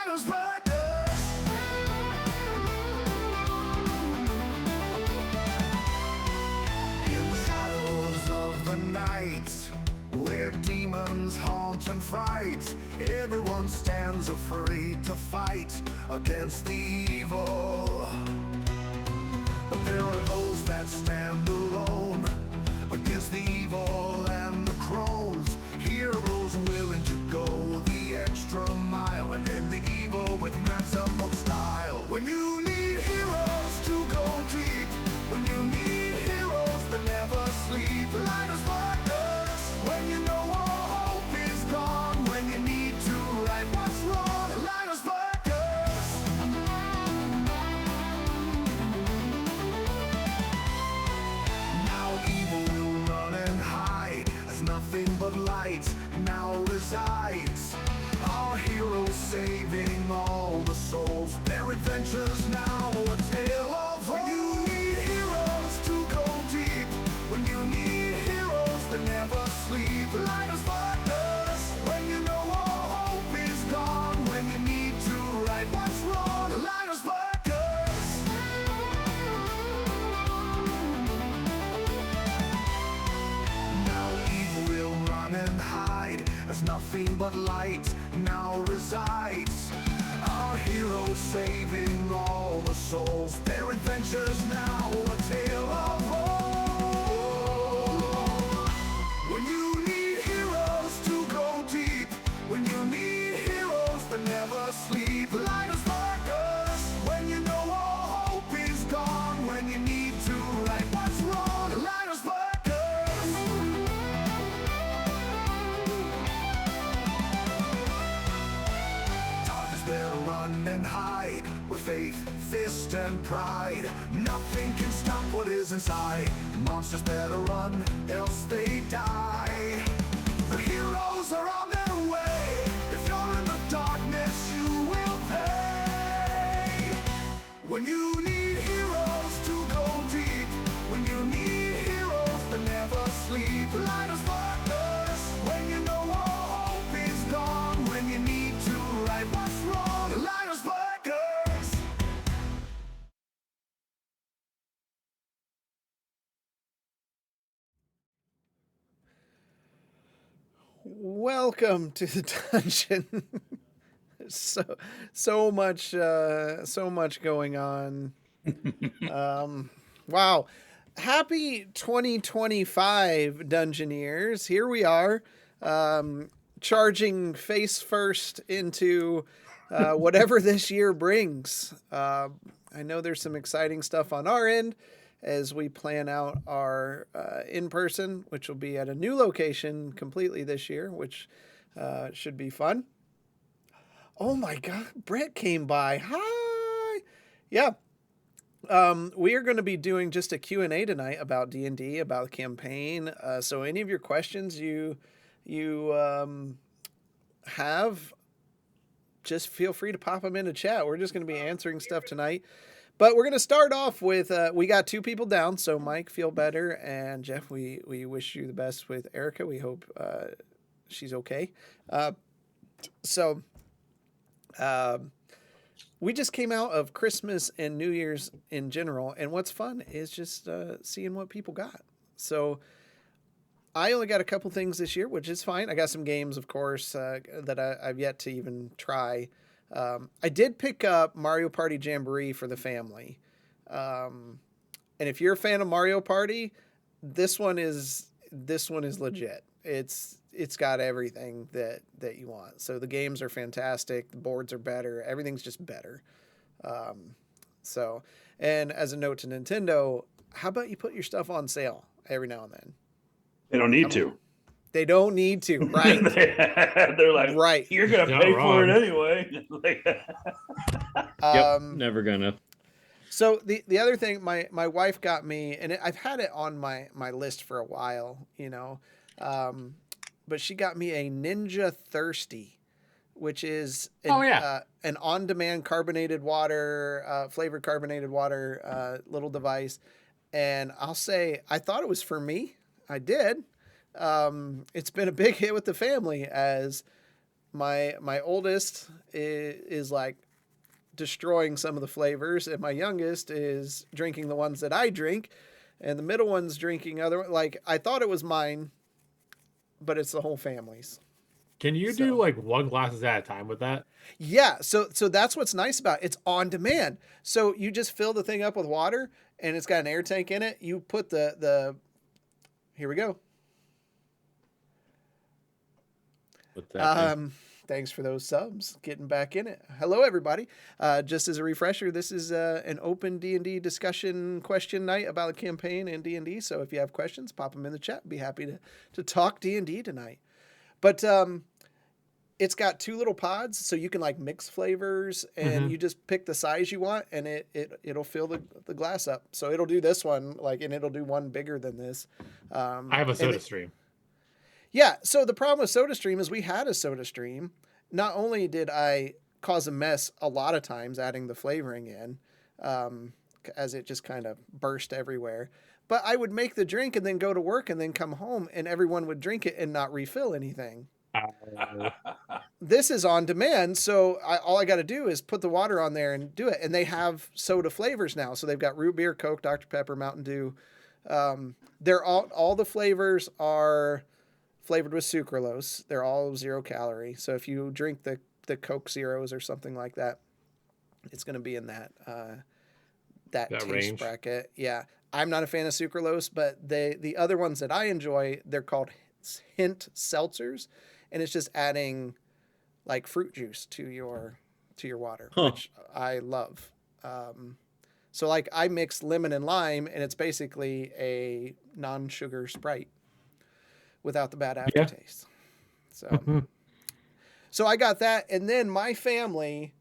Linus Brothers. In the shadows of the night, where demons haunt and fright, everyone stands afraid to fight against the evil. But there are those that stand alone against the evil and the crones. Heroes willing to go the extra mile and end the evil with maximum style. When you need heroes to go deep, when you need heroes that never sleep, Linus Brothers. When you know all hope is gone, when you need to right what's wrong, Linus Brothers. Now evil will run and hide, as nothing but light now resides. Our heroes saving all the souls, their adventures now a tale of hope. When you need heroes to go deep, when you need heroes that never sleep, Linus Brothers. When you know all hope is gone, when you need to right what's wrong, Linus Brothers. Now evil will run and hide, as nothing but light now resides. Our heroes saving all the souls, their adventures now a tale of hope. When you need heroes to go deep, when you need heroes that never sleep, Linus Brothers. When you know all hope is gone, when you need to right what's wrong, Linus Brothers. Darkness better run and hide, with faith, fist and pride. Nothing can stop what is inside. Monsters better run, else they die. The heroes are on their way. If you're in the darkness, you will pay. When you need heroes to go deep, when you need heroes that never sleep, Linus Brothers. When you know all hope is gone, when you need to right what's wrong, Linus Brothers. Welcome to the dungeon. So much going on. Wow. Happy 2025 Dungeoneers. Here we are, charging face first into whatever this year brings. I know there's some exciting stuff on our end as we plan out our in-person, which will be at a new location completely this year, which should be fun. Oh my God, Brett came by. Hi. Yeah. We are going to be doing just a Q&A tonight about D&D, about the campaign. So any of your questions you have, just feel free to pop them into chat. We're just going to be answering stuff tonight. But we're going to start off with, we got 2 people down. So Mike, feel better. And Jeff, we wish you the best with Erica. We hope she's okay. We just came out of Christmas and New Year's in general, and what's fun is just seeing what people got. So I only got a couple things this year, which is fine. I got some games, of course, that I've yet to even try. I did pick up Mario Party Jamboree for the family. And if you're a fan of Mario Party, this one is legit. It's got everything that you want. So the games are fantastic. The boards are better. Everything's just better. And as a note to Nintendo, how about you put your stuff on sale every now and then? They don't need to. They don't need to, right? They're like, right. You're gonna Not pay wrong. for it anyway. Yep, never gonna. So the other thing, my wife got me, and I've had it on my list for a while, you know, but she got me a Ninja Thirsty, which is an on-demand carbonated water, flavored carbonated water little device. And I'll say, I thought it was for me. I did. It's been a big hit with the family as My oldest is like destroying some of the flavors, and my youngest is drinking the ones that I drink, and the middle one's drinking other. Like I thought it was mine, but it's the whole family's. Can you So- do like one glasses at a time with that? Yeah, so that's what's nice about it. It's on demand. So you just fill the thing up with water, and it's got an air tank in it. You put the here we go. What's that? Thanks for those subs. Getting back in it. Hello, everybody. Just as a refresher, this is an open D&D discussion question night about the campaign and D&D. So if you have questions, pop them in the chat. Be happy to talk D&D tonight. But it's got 2 little pods, so you can like mix flavors, and you just pick the size you want, and it'll fill the glass up. So it'll do this one, and it'll do one bigger than this. I have a and soda stream. Yeah, so the problem with SodaStream is we had a SodaStream. Not only did I cause a mess a lot of times adding the flavoring in, as it just kind of burst everywhere, but I would make the drink and then go to work and then come home, and everyone would drink it and not refill anything. This is on demand, so all I got to do is put the water on there and do it. And they have soda flavors now, so they've got root beer, Coke, Dr. Pepper, Mountain Dew. They're all the flavors are flavored with sucralose. They're all 0 calorie. So if you drink the Coke Zeros or something like that, it's going to be in that taste range. bracket. Yeah, I'm not a fan of sucralose, but the other ones that I enjoy, they're called hint seltzers, and it's just adding like fruit juice to your water, which I love. So like I mix lemon and lime, and it's basically a non-sugar Sprite without the bad aftertaste. So I got that, and then my family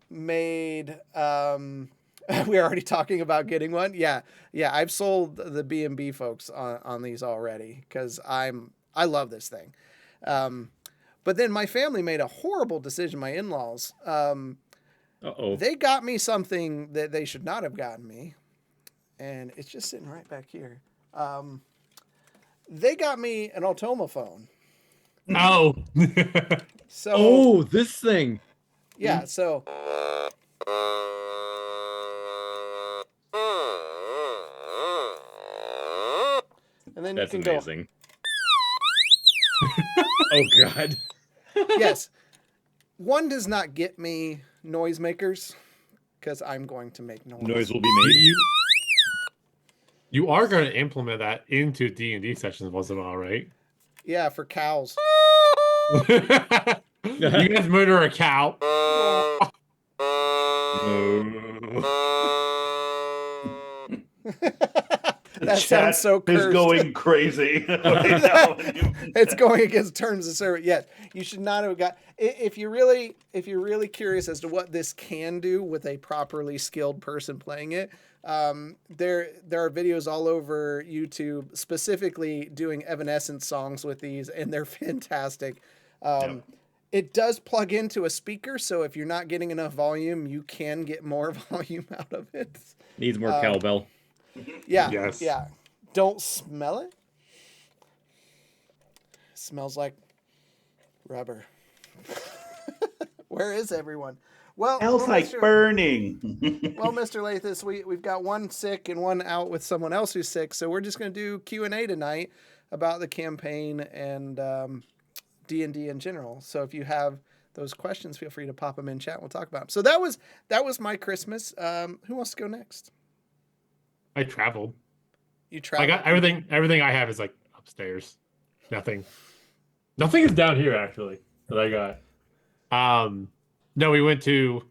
made. We're already talking about getting one. Yeah. I've sold the B&B folks on these already because I love this thing. But then my family made a horrible decision. My in-laws. They got me something that they should not have gotten me, and it's just sitting right back here. They got me an Altoma phone. Oh. So This thing. yeah, so and then That's you can amazing. Oh God. go. Yes, one does not get me noisemakers because I'm going to make noise. Noise will be made. You are going to implement that into D&D sessions once in a while, right? Yeah, for cows. You guys murder a cow. That Chat sounds so is cursed. going crazy right now. It's going against terms of service. Yes, you should not have got. If you're really curious as to what this can do with a properly skilled person playing it, there are videos all over YouTube specifically doing Evanescence songs with these, and they're fantastic. It does plug into a speaker, so if you're not getting enough volume, you can get more volume out of it. Needs more cowbell. Yeah. Yes. Yeah. Don't smell it. Smells like rubber. Where is everyone? Well, Smells like Mr. burning. Well, Mr. Lathis, we've got one sick and one out with someone else who's sick, so we're just going to do Q&A tonight about the campaign and D&D in general. So if you have those questions, feel free to pop them in chat. We'll talk about them. So that was my Christmas. Who wants to go next? I traveled. You I traveled. got everything I have is like upstairs. Nothing is down here actually that I got. No, we went to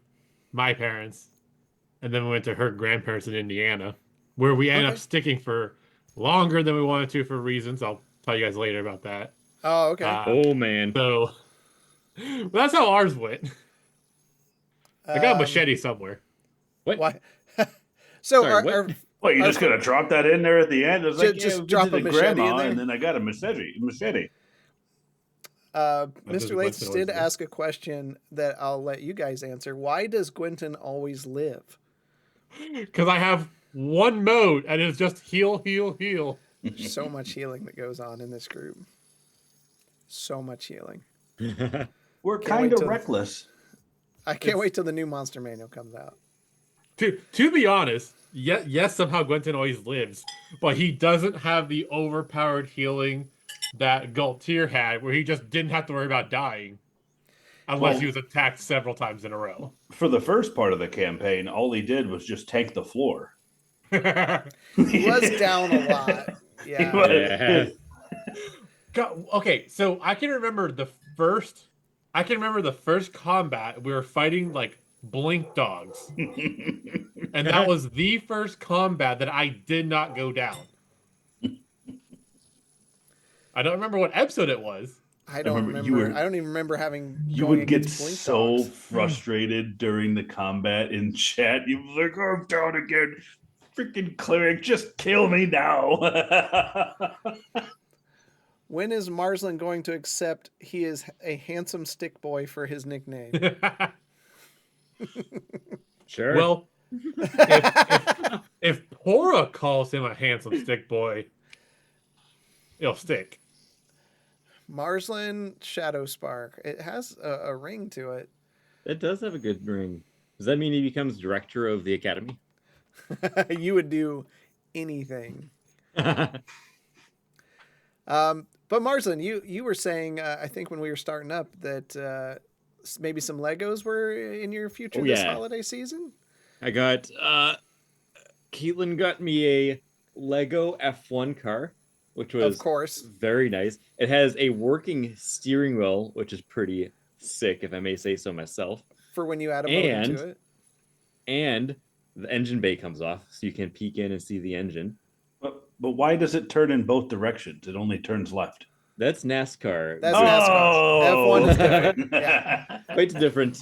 my parents and then we went to her grandparents in Indiana where we ended up sticking for longer than we wanted to for reasons. I'll tell you guys later about that. Oh, okay. Oh man. So well, that's how ours went. I got a machete somewhere. What? Why? So Sorry, what? What, you just gonna drop that in there at the end? It's like, Just we drop did a the machete in grandma, there? and then I got a machete. Mr. what's Lates the did noise? ask a question that I'll let you guys answer. Why does Gwynton always live? Because I have one mode and it's just heal, heal, heal. There's so much healing that goes on in this group. So much healing. We're Can't wait kind of till- reckless. I can't wait till the new Monster Manual comes out. To be honest, yes, somehow Gwenton always lives, but he doesn't have the overpowered healing that Galtier had, where he just didn't have to worry about dying, unless Well- he was attacked several times in a row. For the first part of the campaign, all he did was just tank the floor. He was down a lot. Yeah. was- Yeah. Okay, so I can remember the first combat. We were fighting like blink dogs, and that was the first combat that I did not go down. I don't remember what episode it was. I don't remember remember. you were- I don't even remember having. You going would get against Blink so Dogs. frustrated during the combat in chat. You were like, "I'm down again. Freaking cleric, just kill me now." When is Marsland going to accept he is a handsome stick boy for his nickname? Sure. Well, if Pora calls him a handsome stick boy, it'll stick. Marsland Shadow Spark. It has a ring to it. it does have a good ring. Does that mean he becomes director of the academy? You would do anything. But Marsland, you were saying, I think when we were starting up, that maybe some Legos were in your future Oh, this yeah. holiday season? I got Caitlin got me a Lego F1 car, which was Of course. very nice. It has a working steering wheel, which is pretty sick, if I may say so myself. For when you add a motor And- to it. And the engine bay comes off, so you can peek in and see the engine. but why does it turn in both directions? It only turns left. That's NASCAR. That's NASCAR. F1 is different. Yeah. Quite different.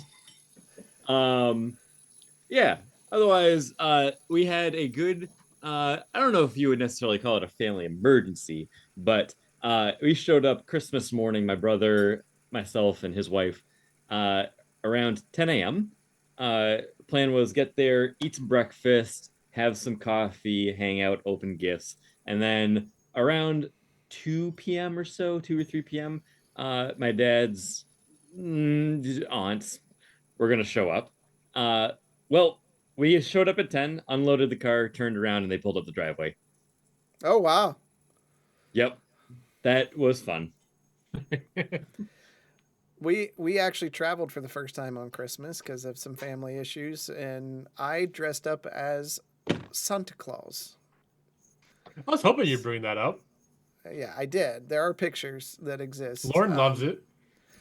Yeah. Otherwise, we had a good. I don't know if you would necessarily call it a family emergency, but we showed up Christmas morning. My brother, myself, and his wife, around 10 a.m. Plan was get there, eat some breakfast, have some coffee, hang out, open gifts, and then around 2 p.m. or so, 2 or 3 p.m., my dad's aunts were going to show up. Well, we showed up at 10, unloaded the car, turned around, and they pulled up the driveway. Oh, wow. Yep. That was fun. We actually traveled for the first time on Christmas because of some family issues, and I dressed up as Santa Claus. I was hoping you'd bring that up. Yeah, I did. There are pictures that exist. Lauren loves it.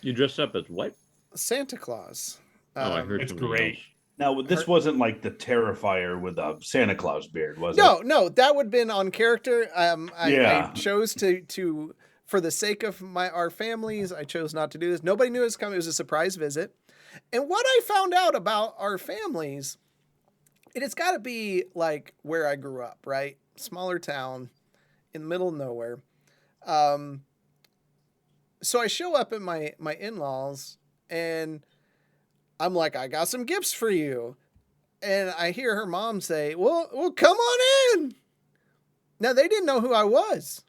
You dressed up as what? Santa Claus. Oh, I heard It's something great. else. Now, this wasn't like the Terrifier with a Santa Claus beard, was No, that would have been on character. Yeah. I chose to for the sake of our families, I chose not to do this. Nobody knew it was coming. It was a surprise visit. And what I found out about our families, it's got to be like where I grew up, right? Smaller town in the middle of nowhere. So I show up at my in-laws and I'm like, I got some gifts for you. And I hear her mom say, well, come on in. Now, they didn't know who I was.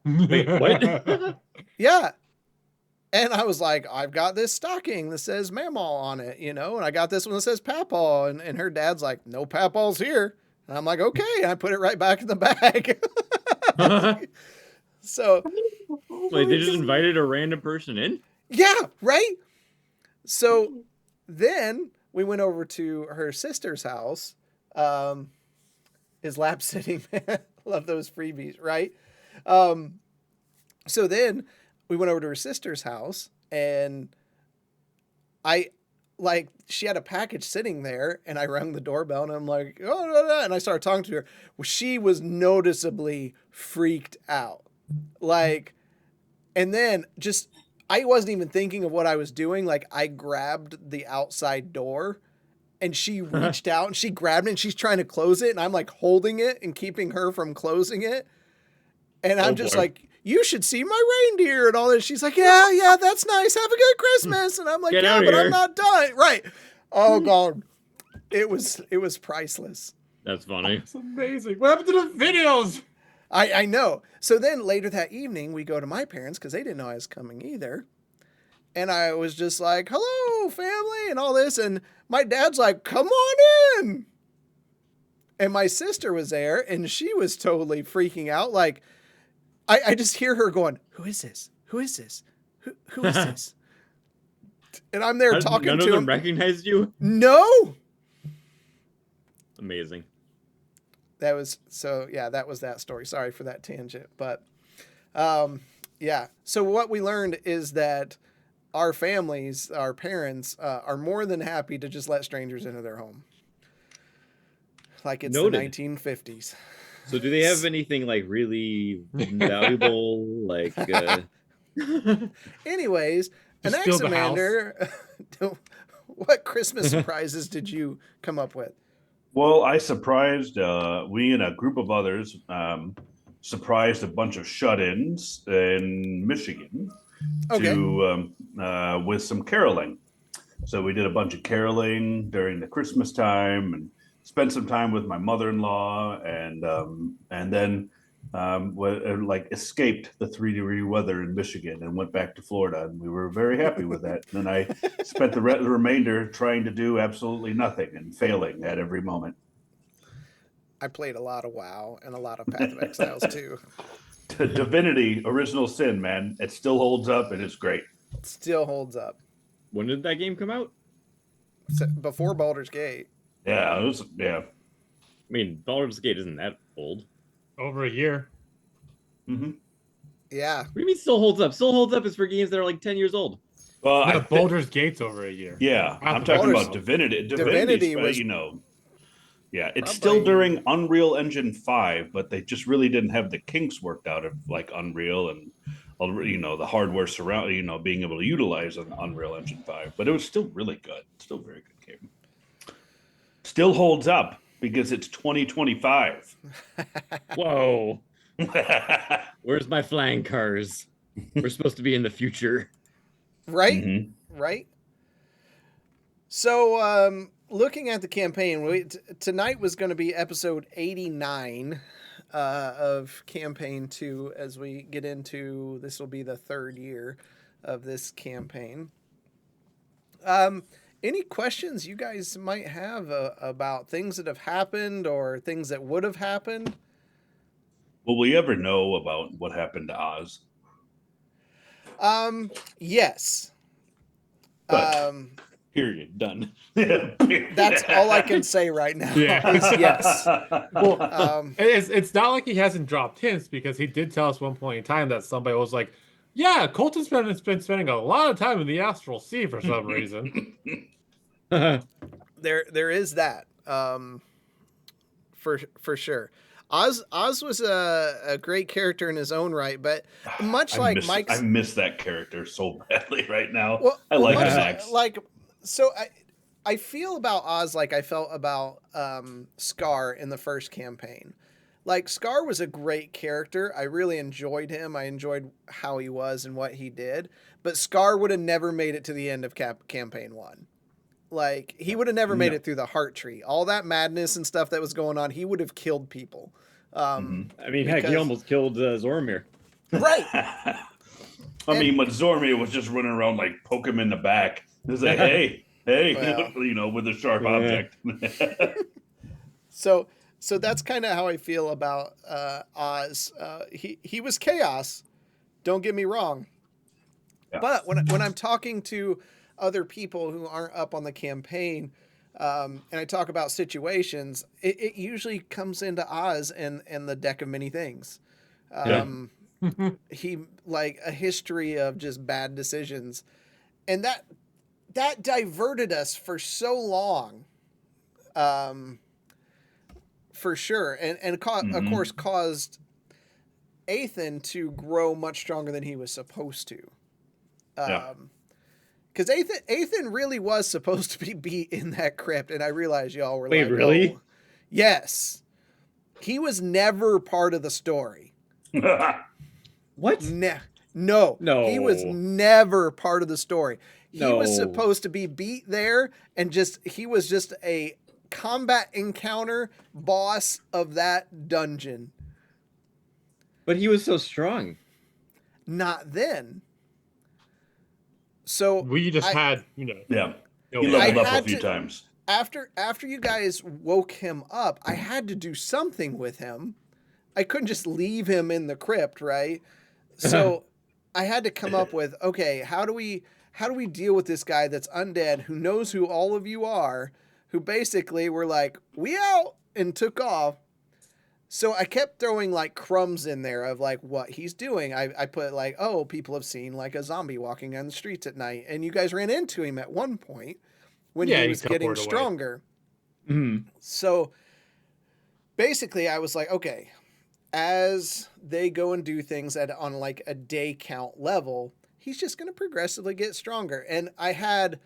Wait, what? Yeah. And I was like, I've got this stocking that says Mamaw on it, and I got this one that says Papaw. And her dad's like, no Papaws here. And I'm like, okay. And I put it right back in the bag. So, Wait, they just invited a random person in? yeah, right? So then we went over to her sister's house. Is lap sitting. Love those freebies, right? So then we went over to her sister's house and she had a package sitting there and I rang the doorbell and I'm like, oh, no, no. And I started talking to her. Well, she was noticeably freaked out. And then I wasn't even thinking of what I was doing. Like I grabbed the outside door and she reached out and she grabbed it and she's trying to close it. And I'm like holding it and keeping her from closing it. And I'm just boy. like, you should see my reindeer and all this. She's like, yeah, that's nice. Have a good Christmas. And I'm like, Get yeah, out but here. I'm not done. Right. Oh God. It was priceless. That's funny. It's amazing. What happened to the videos? I know. So then later that evening, we go to my parents because they didn't know I was coming either. And I was just like, hello, family, and all this. And my dad's like, come on in. And my sister was there, and she was totally freaking out. Like, I just hear her going, who is this? Who is this? Who is this? And I'm there talking None to of them him. recognized you? No. Amazing. That was that story. Sorry for that tangent. But yeah. So what we learned is that our families, our parents, are more than happy to just let strangers into their home. Like it's Noted. the 1950s. So do they have anything like really valuable, like Anyways, Just steal the house. Anaximander, what Christmas surprises did you come up with? Well, I surprised we and a group of others surprised a bunch of shut-ins in Michigan Okay. with some caroling. So we did a bunch of caroling during the Christmas time and spent some time with my mother-in-law, and then escaped the 3-degree weather in Michigan and went back to Florida, and we were very happy with that. And then I spent the remainder trying to do absolutely nothing and failing at every moment. I played a lot of WoW and a lot of Path of Exiles too. Divinity Original Sin, man, it still holds up and it's great. It still holds up. when did that game come out? Before Baldur's Gate. Yeah, it was. Yeah. I mean, Baldur's Gate isn't that old. Over a year. Mm-hmm. Yeah. What do you mean still holds up? Still holds up is for games that are like 10 years old. Well, No, Baldur's Gate's over a year. yeah, I'm Baldur's- talking about Divinity. Divinity was- Yeah, it's Probably- still during Unreal Engine 5, but they just really didn't have the kinks worked out of like Unreal and the hardware surround, being able to utilize an Unreal Engine 5. But it was still really good. Still a very good game. Still holds up because it's 2025. Whoa. Where's my flying cars? We're supposed to be in the future. Right? Mhm. Right? So, looking at the campaign, tonight was going to be episode 89 of campaign 2 as we get into, this will be the third year of this campaign. Any questions you guys might have about things that have happened or things that would have happened? Will we ever know about what happened to Oz? Yes. Good. Period. Done. That's all I can say right now. Yeah. is yes. Well, it's not like he hasn't dropped hints, because he did tell us one point in time that somebody was like, yeah, Colton's been spending a lot of time in the Astral Sea for some reason. There is that. For sure. Oz was a great character in his own right, but much like Mike's, I miss that character so badly right now. well, I like much Max. so I feel about Oz like I felt about Scar in the first campaign. Like, Scar was a great character. I really enjoyed him. I enjoyed how he was and what he did. But Scar would have never made it to the end of campaign 1. Like, he would have never made it through the Heart Tree. All that madness and stuff that was going on, he would have killed people. I mean, heck, he almost killed Zoromir. Right. I mean, but Zormir was just running around like poke him in the back. It was like, hey, Well. with a sharp Yeah. object. So that's kind of how I feel about Oz. He was chaos. Don't get me wrong. Yeah. But when I'm talking to other people who aren't up on the campaign, and I talk about situations, it usually comes into Oz and the deck of many things. He like a history of just bad decisions, and that diverted us for so long. For sure, and of course caused Ethan to grow much stronger than he was supposed to. Because Ethan really was supposed to be beat in that crypt, and I realized y'all were Wait, like, really? "Oh." Yes, he was never part of the story. What? No, No. he was never part of the story. He was No. supposed to be beat there, and he was just a combat encounter boss of that dungeon. But he was so strong. Not then. So We just I- had, Yeah, no he way. leveled up a had few to- times. after you guys woke him up, I had to do something with him. I couldn't just leave him in the crypt, right? So I had to come up with, okay, how do we deal with this guy that's undead who knows who all of you are, who basically were like, "We out," and took off. So I kept throwing like crumbs in there of like what he's doing. I put like, oh, people have seen like a zombie walking on the streets at night, and you guys ran into him at one point when Yeah, he he was getting teleported away. stronger. Mhm. So basically, I was like, okay, as they go and do things on like a day count level, he's just going to progressively get stronger. And I had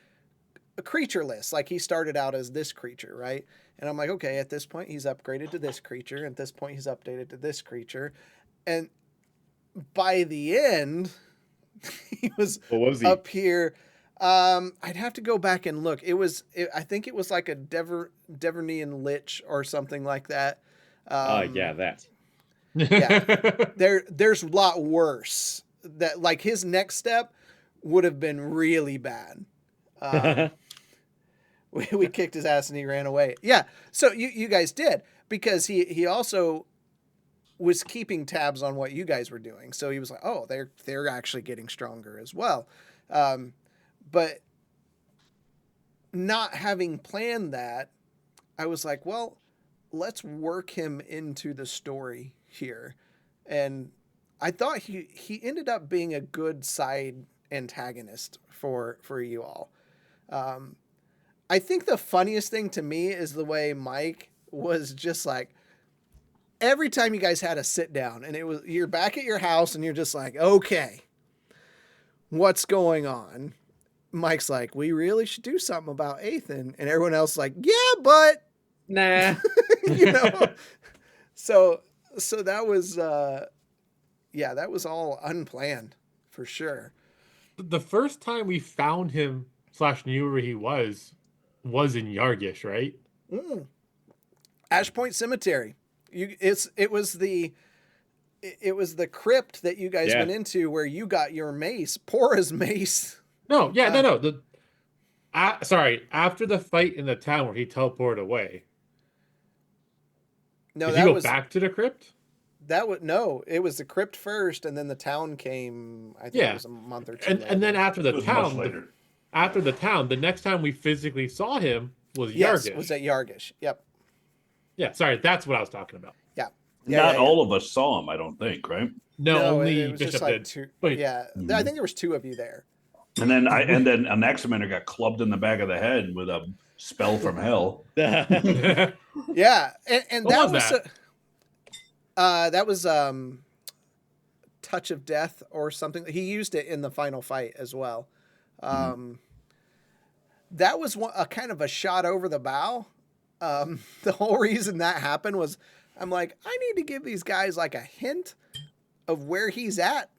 a creature list. Like he started out as this creature, right? And I'm like, okay, at this point he's upgraded to this creature. At this point he's updated to this creature. And by the end, he was What was he? up here. I'd have to go back and look. I think it was like a Devernian Lich or something like that. Yeah, that. Yeah. There's a lot worse. That like his next step would have been really bad. We kicked his ass and he ran away. Yeah. So you guys did, because he also was keeping tabs on what you guys were doing. So he was like, oh, they're actually getting stronger as well. But not having planned that, I was like, well, let's work him into the story here. And I thought he ended up being a good side antagonist for you all. I think the funniest thing to me is the way Mike was just like, every time you guys had a sit down and you're back at your house and you're just like, okay, what's going on? Mike's like, we really should do something about Ethan. And everyone else is like, yeah, but Nah. you know, so that was, that was all unplanned for sure. The first time we found him / knew where he was in Yargish, right? Ash Point Cemetery. It was the crypt that you guys Yeah. went into where you got your mace, Pora's mace. No, yeah, no. Sorry, after the fight in the town where he teleported away. No, Did that you go was back to the crypt? no. It was the crypt first, and then the town came. I think Yeah. it was a month or two. And then after It the was much town, later. the next time we physically saw him was yes, Yargish. it was at Yargish. Yep. Yeah, sorry, that's what I was talking about. Yeah. Not yeah. all of us saw him, I don't think, right? No, only it was Bishop just like did. two. Wait. Yeah, I think there was two of you there. And then an X-Men got clubbed in the back of the head with a spell from hell. Yeah, and What that was was that was Touch of Death or something. He used it in the final fight as well. That was a kind of a shot over the bow. The whole reason that happened was I'm like, I need to give these guys like a hint of where he's at,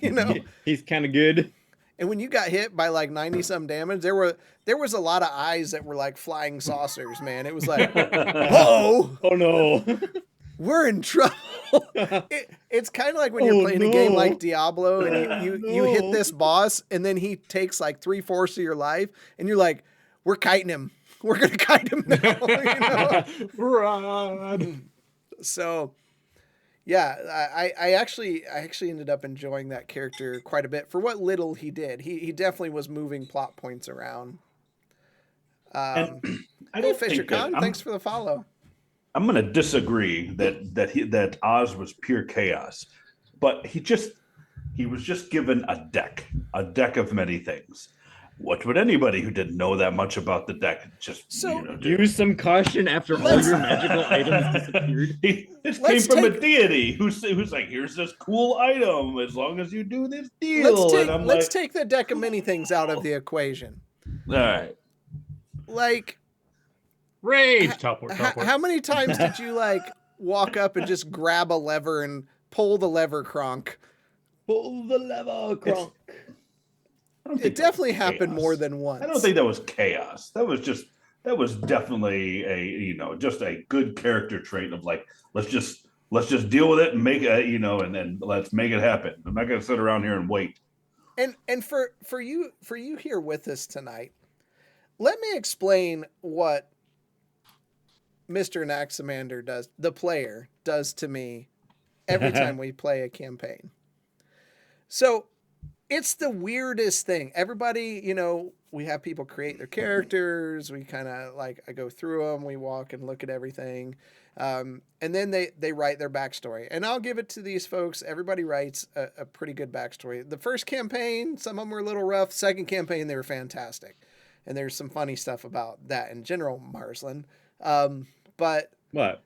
you know. He's kind of good. And when you got hit by like 90 some damage, there was a lot of eyes that were like flying saucers, man. It was like, whoa, Oh no. we're in trouble. It's kind of like when you're playing a game like Diablo and you hit this boss and then he takes like 3/4 of your life and you're like, we're kiting him. We're going to kite him now. You know? Rod. So yeah, I actually ended up enjoying that character quite a bit for what little he did. He definitely was moving plot points around. I Hey, don't Fisher think that- Khan, thanks for the follow. I'm going to disagree that Oz was pure chaos, but he was just given a deck of many things. What would anybody who didn't know that much about the deck do? Use some caution after all your magical items disappeared. This came Let's from a take- deity who's like, here's this cool item as long as you do this deal. Let's take the deck of many things out of the equation. All right. Like, Rage. Teleport. how many times did you like walk up and just grab a lever and pull the lever, Kronk? Pull the lever, Kronk. I don't It think that was definitely happened chaos. more than once. I don't think that was chaos. That was definitely just a good character trait of like, let's just deal with it and make it, and then let's make it happen. I'm not going to sit around here and wait. And for you here with us tonight, let me explain what Mr. Naxamander does, the player does to me every time we play a campaign. So it's the weirdest thing. Everybody, you know, we have people create their characters. We kind of like, I go through them. We walk and look at everything. And then they write their backstory. And I'll give it to these folks. Everybody writes a pretty good backstory. The first campaign, some of them were a little rough. Second campaign, they were fantastic. And there's some funny stuff about that in general, Marsland. But What?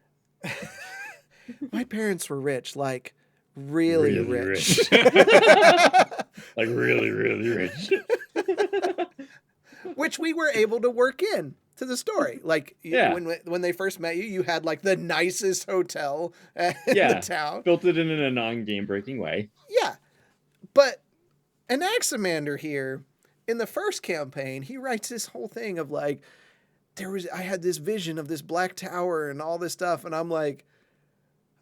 my parents were rich, like really rich. Like really rich. Which we were able to work in to the story. Like Yeah. when they first met you, you had like the nicest hotel in the town. Built it in a non-game breaking way. Yeah. But Anaximander here, in the first campaign, he writes this whole thing of like, I had this vision of this black tower and all this stuff, and I'm like,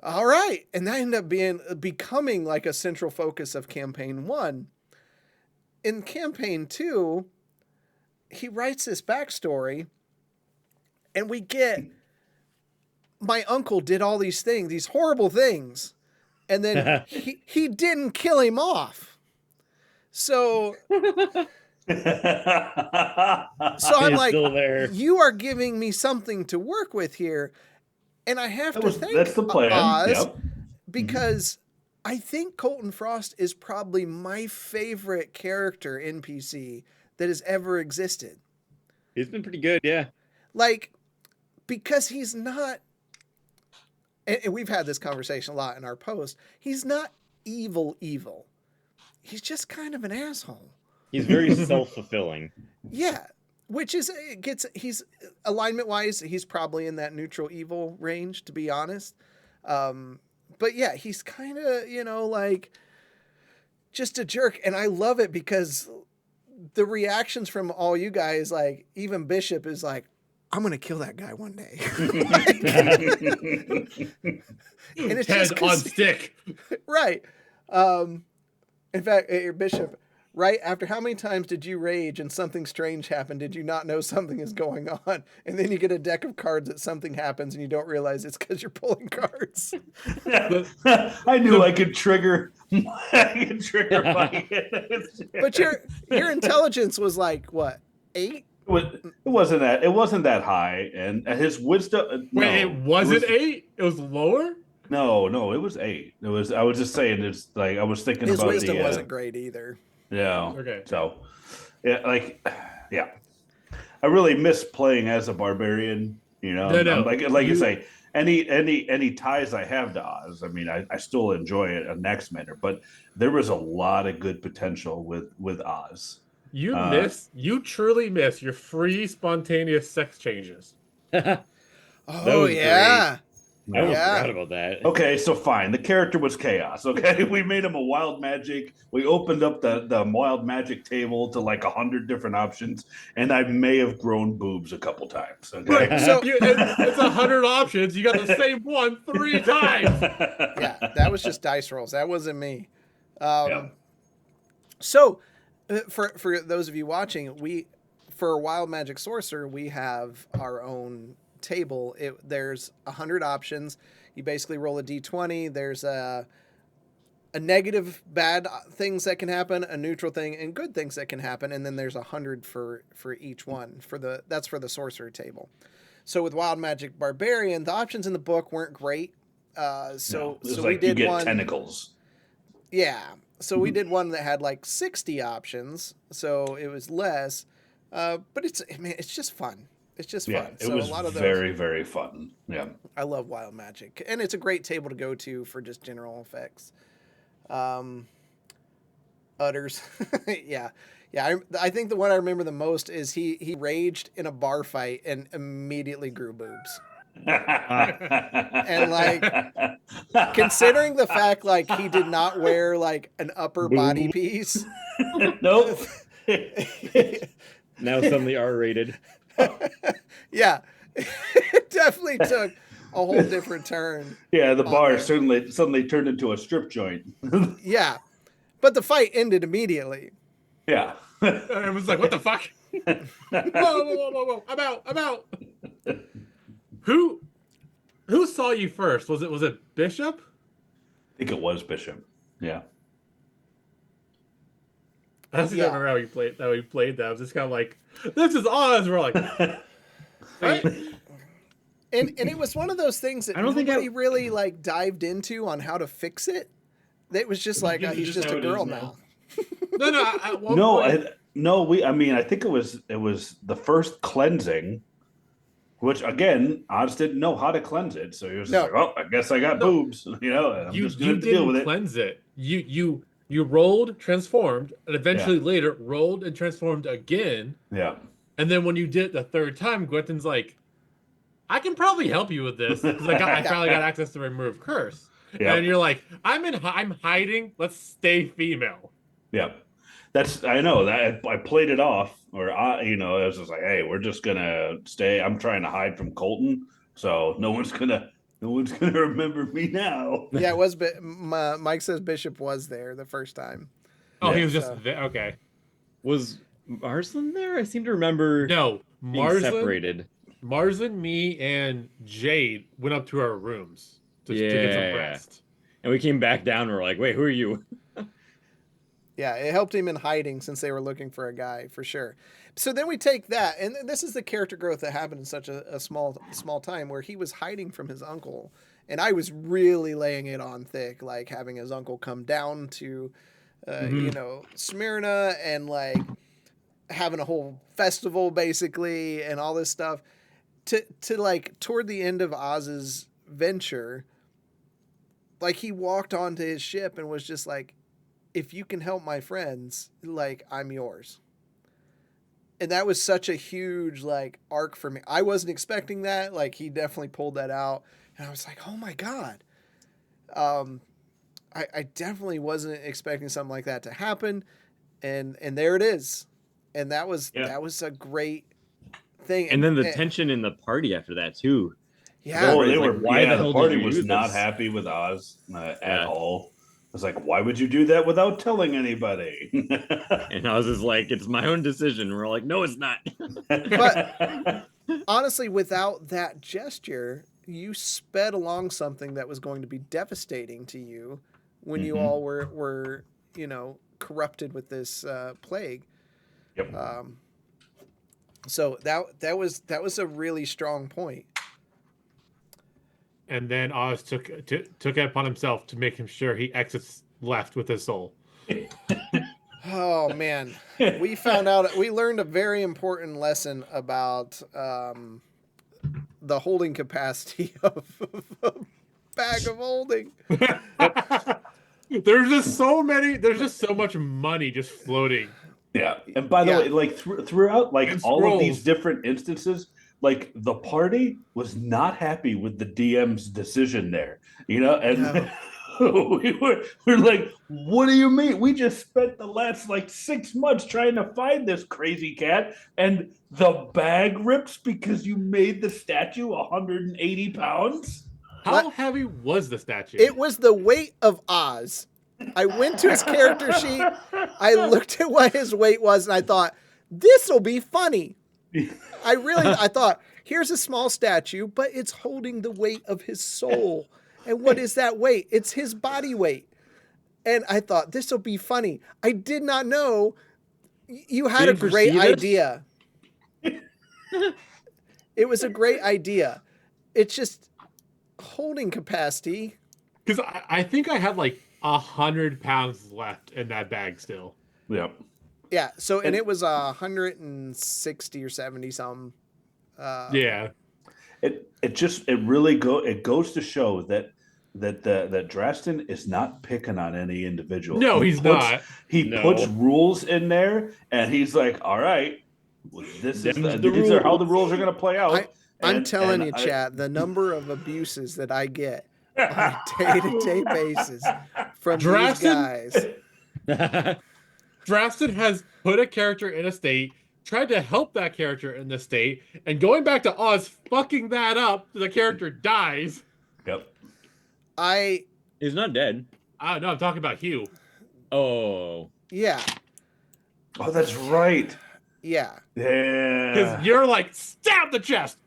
all right. And that ended up becoming like a central focus of campaign 1. In campaign 2, he writes this backstory, and we get my uncle did all these things, these horrible things, and then he didn't kill him off. So I'm He's like, still there. you are giving me something to work with here. And I have to thank that's the plan. Oz, Yep. because I think Colton Frost is probably my favorite character NPC that has ever existed. He's been pretty good, yeah. Like, because he's not, and we've had this conversation a lot in our post, he's not evil. He's just kind of an asshole. He's very self-fulfilling. Yeah. Which is, he's alignment wise, he's probably in that neutral evil range, to be honest. But yeah, he's kind of, you know, like just a jerk. And I love it because the reactions from all you guys, like even Bishop is like, I'm going to kill that guy one day. And it's Head just on stick. right. In fact, your Bishop, right after how many times did you rage and something strange happened? Did you not know something is going on? And then you get a deck of cards that something happens and you don't realize it's because you're pulling cards. I knew I could trigger. I could trigger my. But your intelligence was like what, 8? It wasn't that. It wasn't that high, and his wisdom. No, Wait, it wasn't 8? It was lower? No, it was 8. It was. I was just saying. It's like I was thinking His about wisdom the. wasn't great either. Yeah. Okay. So, yeah, yeah. I really miss playing as a barbarian. You know, No. like you say, any ties I have to Oz. I mean, I still enjoy it a next manner, but there was a lot of good potential with Oz. You truly miss your free spontaneous sex changes. Oh was yeah. I almost Yeah. forgot about that. Okay, so fine. The character was chaos. Okay, we made him a wild magic. We opened up the wild magic table to like 100 different options, and I may have grown boobs a couple times. Okay, Right. So- It's 100 options. You got the same one 3 times. Yeah, that was just dice rolls. That wasn't me. Yeah. So, for those of you watching, for Wild Magic Sorcerer, we have our own table. There's 100 options. You basically roll a d20. There's a negative bad things that can happen, a neutral thing, and good things that can happen, and then there's 100 for each one. That's for the sorcerer table. So with Wild Magic Barbarian, the options in the book weren't great. So it's we like did you get one. tentacles. Yeah. So we did one that had like 60 options, so it was less. But it's just fun. It's just fun. Yeah, it so was a lot of very very fun. Yeah. I love Wild Magic, and it's a great table to go to for just general effects. Utters, yeah. I think the one I remember the most is he raged in a bar fight and immediately grew boobs. And like, considering the fact like he did not wear like an upper body piece. Nope. Now suddenly R-rated. Yeah, it definitely took a whole different turn. Yeah, the bar there. suddenly turned into a strip joint. Yeah, but the fight ended immediately. Yeah. I was like, what the fuck? Whoa. I'm out. Who saw you first? Was it Bishop? I think it was Bishop. Yeah. I don't Yeah. remember how we played that. I was just kind of like, this is Oz. We're like, Right? And it was one of those things that I don't think nobody really like dived into on how to fix it. It was just like, This is he's just just how a it girl is now. no. At one No, point, I mean, I think it was the first cleansing, which again, Oz didn't know how to cleanse it, so he was just No. like, "Oh, I guess I got No. boobs," you know. And I'm you just gonna have to deal didn't with it. cleanse it. You rolled, transformed, and eventually later rolled and transformed again. Yeah, And then when you did it the third time, Gwenton's like, I can probably help you with this because I finally got access to remove curse. yeah, And you're like, I'm hiding. Let's stay female. yeah. That's I know that I played it off, or I was just like, "Hey, we're just gonna stay. I'm trying to hide from Colton, so no one's gonna remember me now." Yeah, it was. Mike says Bishop was there the first time. Oh, he Yeah. was just So- okay. Was Marsland there? I seem to remember No, being separated. Marsden, me, and Jade went up to our rooms to get some Yeah. rest. And we came back down and we're like, wait, who are you? Yeah, it helped him in hiding since they were looking for a guy for sure. So then we take that, and this is the character growth that happened in such a small time where he was hiding from his uncle, and I was really laying it on thick, like having his uncle come down to, Smyrna and like having a whole festival basically and all this stuff. To like toward the end of Oz's venture, like he walked onto his ship and was just like, if you can help my friends, like I'm yours. And that was such a huge like arc for me. I wasn't expecting that. Like he definitely pulled that out. And I was like, oh my God. I definitely wasn't expecting something like that to happen. And there it is. And that was a great thing. And then the tension in the party after that too. Yeah. Oh, It's they like, were. why Yeah, the the hell party did you was do not this? happy with Oz at Yeah. all. I was like, "Why would you do that without telling anybody?" And I was just like, it's my own decision. We're like, no, it's not. But- Honestly, without that gesture, you sped along something that was going to be devastating to you when you Mhm. all were corrupted with this plague. Yep. So that was a really strong point. And then Oz took it upon himself to make him sure he exits left with his soul. Oh man, we learned a very important lesson about the holding capacity of a bag of holding. There's just so much money just floating. Yeah, and by the Yeah. way, like throughout, like And all of these scrolls. different instances, like the party was not happy with the DM's decision there, and we're like, what do you mean? We just spent the last like 6 months trying to find this crazy cat, and the bag rips because you made the statue 180 pounds. How heavy was the statue? It was the weight of Oz. I went to his character sheet. I looked at what his weight was, and I thought, this'll be funny. I thought, here's a small statue, but it's holding the weight of his soul. And what is that weight? It's his body weight. And I thought, this'll be funny. I did not know you had a Didn't great foresee this? idea. It was a great idea. It's just holding capacity. Because I think I had like 100 pounds left in that bag still. Yep. Yeah. So, and it was 160 or 70 something. Yeah. It goes to show that Draston is not picking on any individual. No, He he's puts- not. He No. puts rules in there, and he's like, "All right, these are how the rules are going to play out." I'm telling you, chat, the number of abuses that I get on a day-to-day basis from these Drastin? guys. Drastin has put a character in a state, tried to help that character in the state, and going back to Oz, fucking that up, the character dies. Yep. He's not dead. No, I'm talking about Hugh. Oh. Yeah. Oh, that's right. Yeah. Yeah. Because you're like, stab the chest,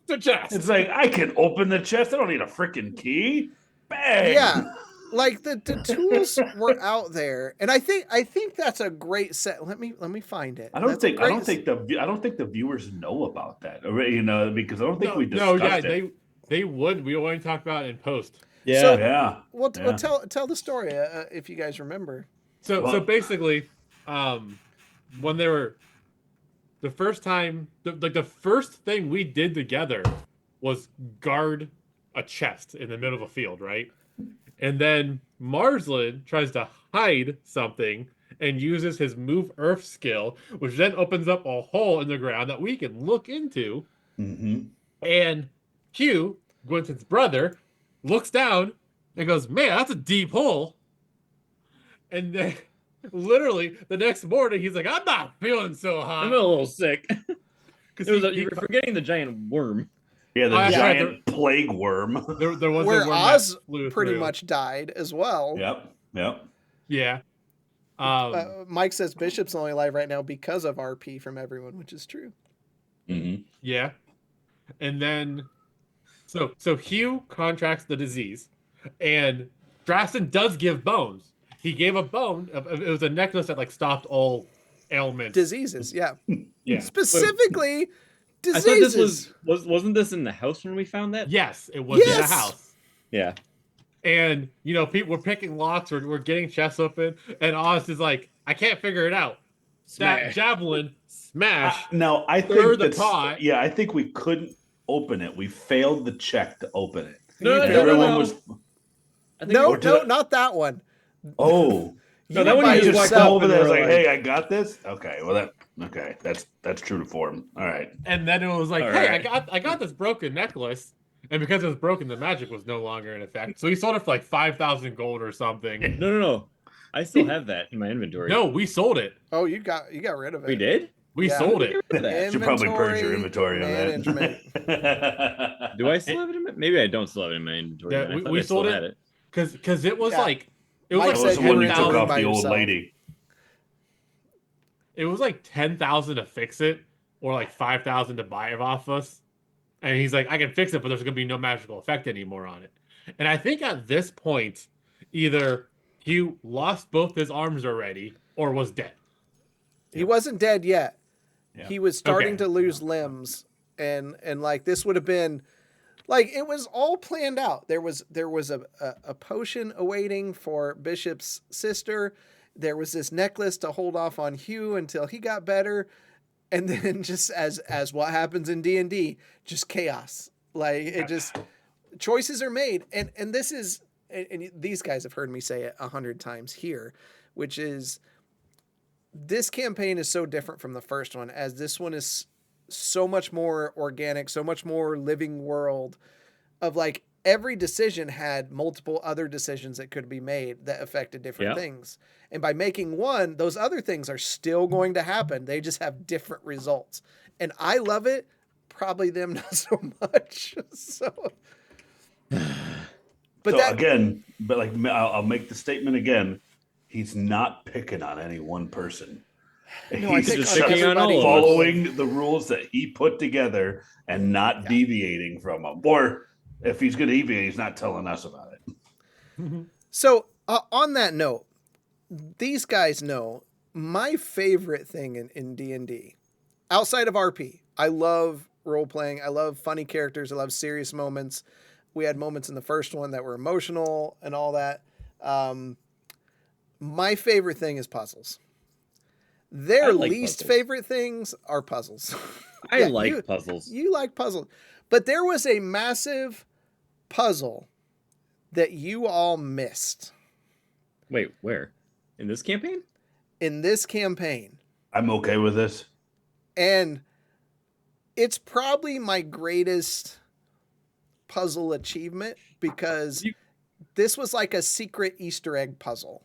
the chest. It's like I can open the chest. I don't need a freaking key. Bang. Yeah. Like the tools were out there, and I think that's a great set. Let me find it. I don't That's a think great the viewers know about that. You know, because I don't think we no, discussed yeah, it. they would. We only talk about it in post. Yeah. So- Yeah. Well, Yeah. tell the story if you guys remember. So Well- basically, when they were the first time, the first thing we did together was guard a chest in the middle of a field, right? And then Marsland tries to hide something and uses his move earth skill, which then opens up a hole in the ground that we can look into. Mm-hmm. And Hugh, Gwynton's brother, looks down and goes, "Man, that's a deep hole." And then literally the next morning, he's like, "I'm not feeling so hot." I'm a little sick. Because You were forgetting the giant worm. Yeah, the Oh, that's right, giant plague worm. there was Where a worm that Oz flew pretty through. much died as well. Yep. Yeah. Mike says Bishop's only alive right now because of RP from everyone, which is true. Mm-hmm. Yeah. And then so Hugh contracts the disease, and Drastin does give bones. He gave a bone. It was a necklace that like stopped all ailments. Diseases, yeah. Yeah. Specifically, I diseases. thought this wasn't this in the house when we found that? Yes, it was in Yes! the house. Yeah. And you know, people were picking locks, we're getting chests open, and Oz is like, "I can't figure it out." That Smash. javelin smash. Now I Stir think the that's, pot. yeah, I think we couldn't open it. We failed the check to open it. No, And no, everyone no. was I think No, Or did I- not that one. oh. No, that one by you just just walked come up over and there. I was were like, like- "Hey, I got this." Okay, that's true to form. All right. And then it was like, All "Hey, right. I got this broken necklace." And because it was broken, the magic was no longer in effect. So he sold it for like 5,000 gold or something. No. I still have that in my inventory. No, we sold it. Oh, you got rid of it. We did? We Yeah. sold it. Look at that. Should probably purge your inventory on management. that. Do I still have it in my Maybe I don't still have it in my inventory. Yeah, then. I we thought I still sold it. had it. Because it was Yeah. like it was Mike like That was said the one you 10,000 took off by the old yourself. lady. it was like 10,000 to fix it, or like 5,000 to buy it off us. And he's like, "I can fix it, but there's gonna be no magical effect anymore on it." And I think at this point, either Hugh lost both his arms already or was dead. He wasn't dead yet. Yeah. He was starting Okay. to lose limbs, and like this would have been, like it was all planned out. There was a potion awaiting for Bishop's sister. There was this necklace to hold off on Hugh until he got better, and then just as what happens in D&D, just chaos. Like it just choices are made, and this is and these guys have heard me say it 100 times here, which is this campaign is so different from the first one, as this one is so much more organic, so much more living world of like every decision had multiple other decisions that could be made that affected different Yeah. things. And by making one, those other things are still going to happen. They just have different results. And I love it. Probably them not so much. So, but So that again, but like I'll make the statement again. He's not picking on any one person. No, I He's pick just on picking on everybody. all of us. following the rules that he put together and not deviating from them. Or if he's going to deviate, he's not telling us about it. So on that note, these guys know my favorite thing in D&D, outside of RP, I love role playing. I love funny characters. I love serious moments. We had moments in the first one that were emotional and all that. My favorite thing is puzzles. Their I like least puzzles. favorite things are puzzles. I Yeah, like puzzles. You like puzzles. But there was a massive puzzle that you all missed Wait, where? In this campaign? in this campaign. I'm okay with this. And it's probably my greatest puzzle achievement because You- this was like a secret Easter egg puzzle.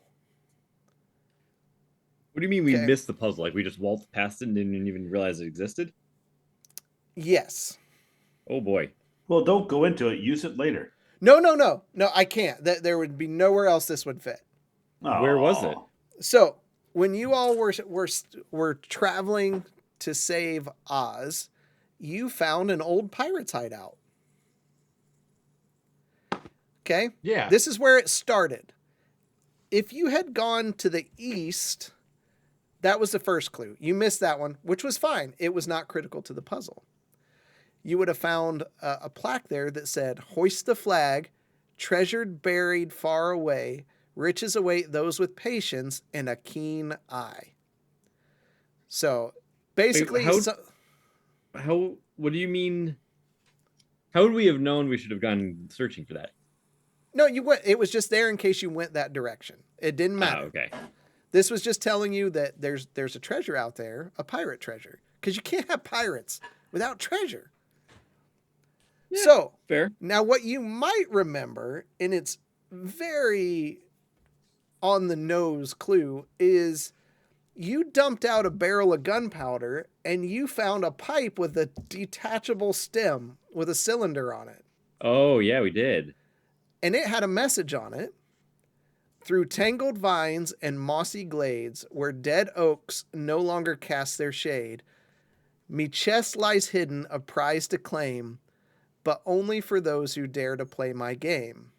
What do you mean we Okay. missed the puzzle? Like we just waltzed past it and didn't even realize it existed? Yes. Oh boy. Well, don't go into it. Use it later. No, I can't. There would be nowhere else this would fit. Where was it? Oh. So when you all were traveling to save Oz, you found an old pirate's hideout. Okay? Yeah. This is where it started. If you had gone to the east, that was the first clue. You missed that one, which was fine. It was not critical to the puzzle. You would have found a plaque there that said, "Hoist the flag, treasured buried far away, riches await those with patience and a keen eye." So basically, How? What do you mean? How would we have known we should have gone searching for that? no, you went. It was just there in case you went that direction. It didn't matter. Okay. This was just telling you that there's a treasure out there, a pirate treasure, because you can't have pirates without treasure. Yeah, So fair. now what you might remember, and it's very on the nose clue, is you dumped out a barrel of gunpowder and you found a pipe with a detachable stem with a cylinder on it. Oh yeah, we did. And it had a message on it. Through tangled vines and mossy glades, where dead oaks no longer cast their shade, me chest lies hidden, a prize to claim, but only for those who dare to play my game.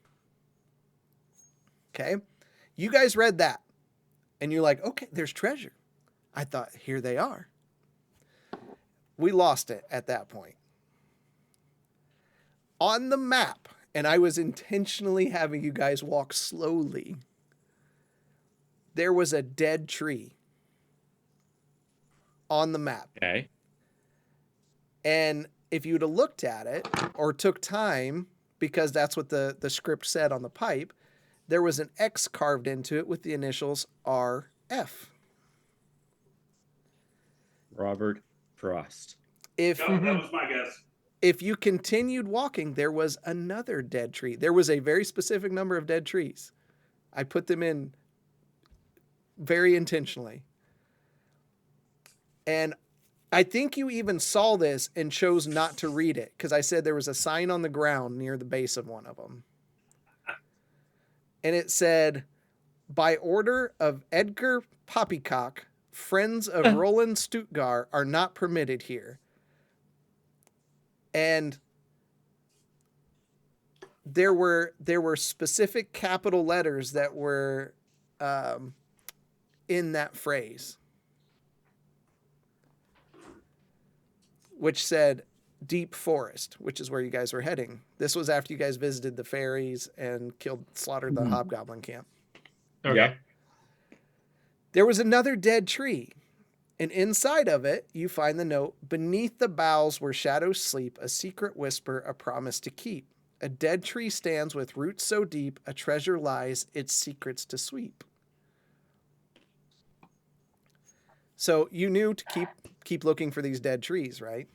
Okay? You guys read that, and you're like, okay, there's treasure. I thought, here they are. We lost it at that point. On the map, and I was intentionally having you guys walk slowly, there was a dead tree on the map. Okay. And if you'd have looked at it or took time, because that's what the script said on the pipe, there was an X carved into it with the initials RF. Robert Frost. If That was my guess. if you continued walking, there was another dead tree. There was a very specific number of dead trees. I put them in very intentionally. And I think you even saw this and chose not to read it because I said there was a sign on the ground near the base of one of them. And it said, "By order of Edgar Poppycock, friends of Roland Stuttgart are not permitted here." And there were specific capital letters that were in that phrase, which said Deep Forest, which is where you guys were heading. This was after you guys visited the ferries and slaughtered the hobgoblin camp. Okay. Yep. There was another dead tree, and inside of it, you find the note, "Beneath the boughs where shadows sleep, a secret whisper, a promise to keep. A dead tree stands with roots so deep, a treasure lies, its secrets to sweep." So you knew to keep looking for these dead trees, right?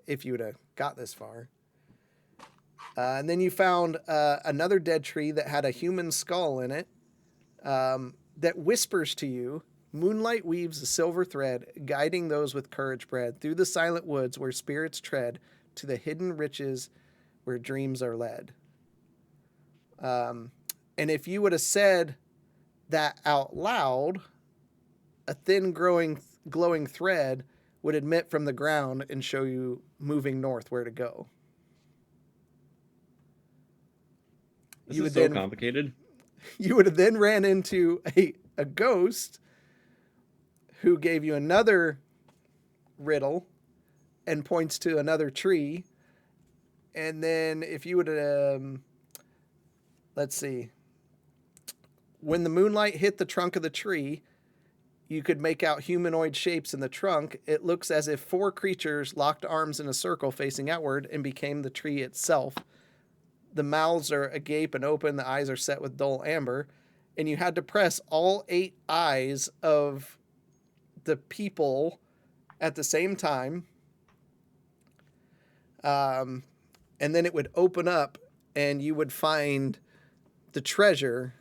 If you would have got this far. And then you found another dead tree that had a human skull in it that whispers to you, "Moonlight weaves a silver thread, guiding those with courage bred through the silent woods where spirits tread to the hidden riches where dreams are led." And if you would have said that out loud, a thin glowing thread would emit from the ground and show you moving north where to go. This You is would so then- complicated. You would have then ran into a ghost who gave you another riddle and points to another tree. And then if you would have, let's see, when the moonlight hit the trunk of the tree, you could make out humanoid shapes in the trunk. It looks as if 4 creatures locked arms in a circle facing outward and became the tree itself. The mouths are agape and open. The eyes are set with dull amber. And you had to press all 8 eyes of the people at the same time. And then it would open up and you would find the treasure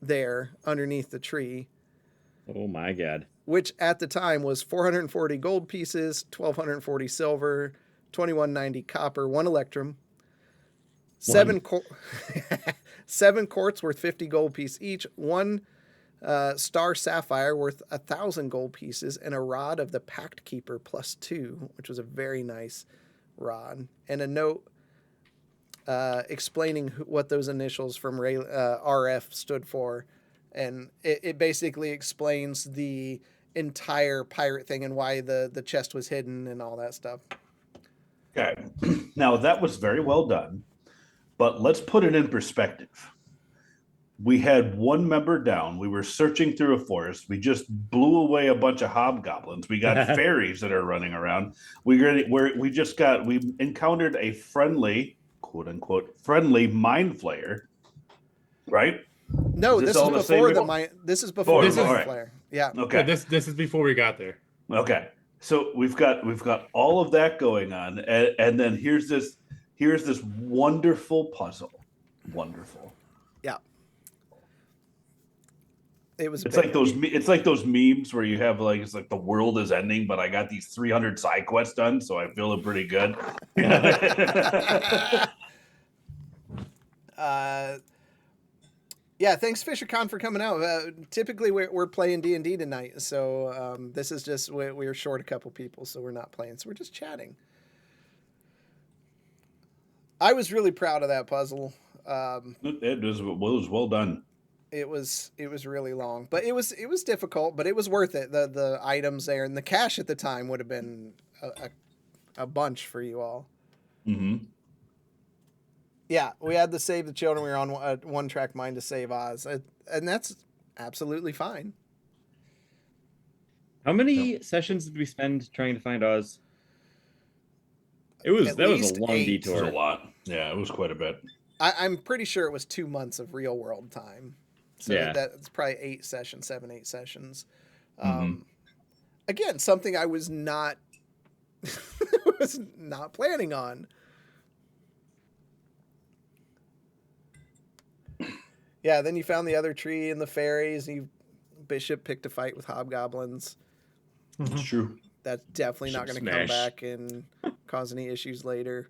there underneath the tree, Oh my god. which at the time was 440 gold pieces, 1,240 silver, 2190 copper, 1 electrum, 7 quartz worth 50 gold piece each, 1 Star Sapphire worth 1,000 gold pieces, and a rod of the Pact Keeper +2, which was a very nice rod, and a note explaining what those initials from RF stood for, and it basically explains the entire pirate thing and why the chest was hidden and all that stuff. Okay. Now that was very well done, but let's put it in perspective. We had one member down. We were searching through a forest. We just blew away a bunch of hobgoblins. We got fairies that are running around. We encountered a friendly, quote unquote, friendly mind flayer, right? No, this is before this is before the mind right. flare. Yeah. Okay. Yeah, this is before we got there. Okay. So we've got all of that going on, and then here's this wonderful puzzle. Wonderful. Yeah. It was. It's like those memes where you have like it's like the world is ending, but I got these 300 side quests done, so I'm feeling pretty good. Yeah, thanks FisherCon for coming out. Typically we're playing D&D tonight, so this is just we're short a couple people, so we're not playing. So we're just chatting. I was really proud of that puzzle. It was well done. It was really long, but it was difficult, but it was worth it. The items there and the cash at the time would have been a bunch for you all. Mm-hmm. Yeah, we had to save the children. We were on a one-track mind to save Oz, and that's absolutely fine. How many sessions did we spend trying to find Oz? That was a long 8. detour. It was a lot. Yeah, it was quite a bit. I'm pretty sure it was 2 months of real world time. So Yeah. that's probably 8 sessions, 8 sessions. Again, something I was not planning on. Yeah, then you found the other tree and the fairies. Bishop picked a fight with hobgoblins. It's true. That's definitely not Bishop going to come smash. back and cause any issues later.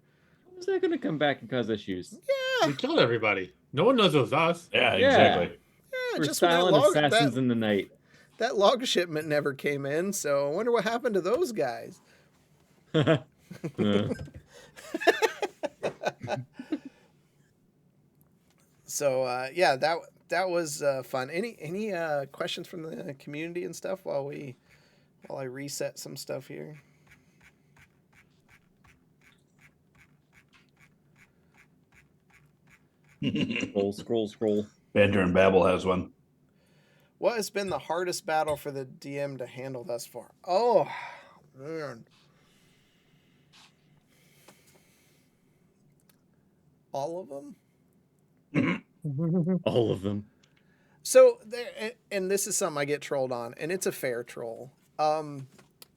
Is that going to come back and cause issues? We killed everybody. No one knows it was us. Yeah, Yeah. exactly. Yeah, We're just when silent assassins in the night. that log shipment never came in, so I wonder what happened to those guys. So yeah, that was fun. Any questions from the community and stuff while I reset some stuff here? Scroll. Banter and Babble has one. What has been the hardest battle for the DM to handle thus far? Oh, man. All of them? All of them. So, and this is something I get trolled on, and it's a fair troll. And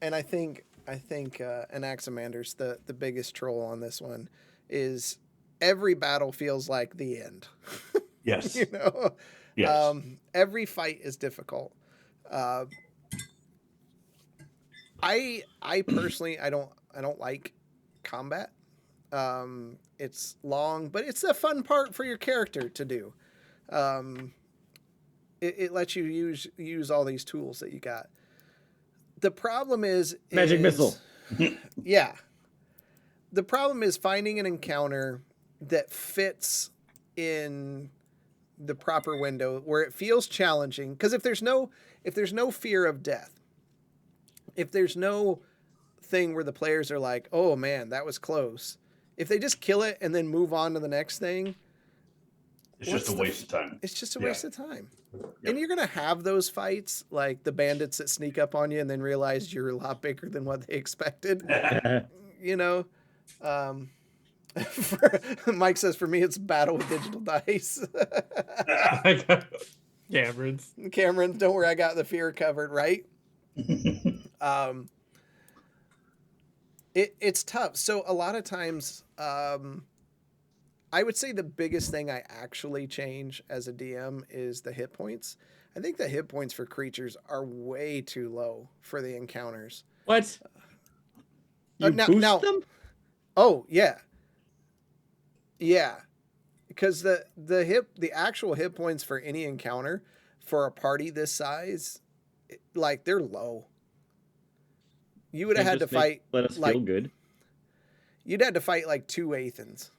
I think Anaximander's the biggest troll on this one is every battle feels like the end. Yes. You know? Yes. Every fight is difficult. I personally I don't like combat. It's long, but it's a fun part for your character to do. It lets you use all these tools that you got. The problem is Magic missile. Yeah. The problem is finding an encounter that fits in the proper window where it feels challenging. Because if there's no fear of death, if there's no thing where the players are like, oh man, that was close. If they just kill it and then move on to the next thing, It's just a waste of time. it's just a Yeah. waste of time. Yep. And you're going to have those fights, like the bandits that sneak up on you and then realize you're a lot bigger than what they expected. You know, Mike says, for me, it's battle with digital dice. Cameron's. Cameron, don't worry, I got the fear covered, right? It's tough. So a lot of times, I would say the biggest thing I actually change as a DM is the hit points. I think the hit points for creatures are way too low for the encounters. What? You now- boost them? Oh yeah, yeah, because the actual hit points for any encounter for a party this size, like they're low. You would have had to fight Let us like feel good. you'd had to fight like 2 Aethans.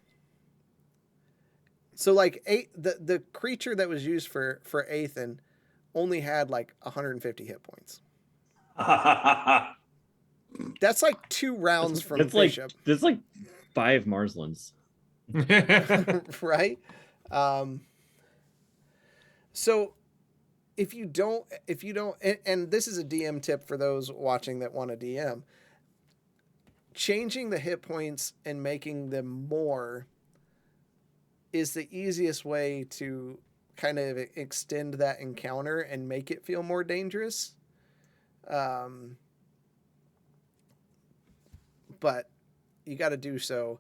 So like the creature that was used for Aethan only had like 150 hit points. That's like 2 rounds from It's like Bishop, that's like 5 Marslins. right? So if you don't, and this is a DM tip for those watching that want to DM, changing the hit points and making them more is the easiest way to kind of extend that encounter and make it feel more dangerous. But you got to do so.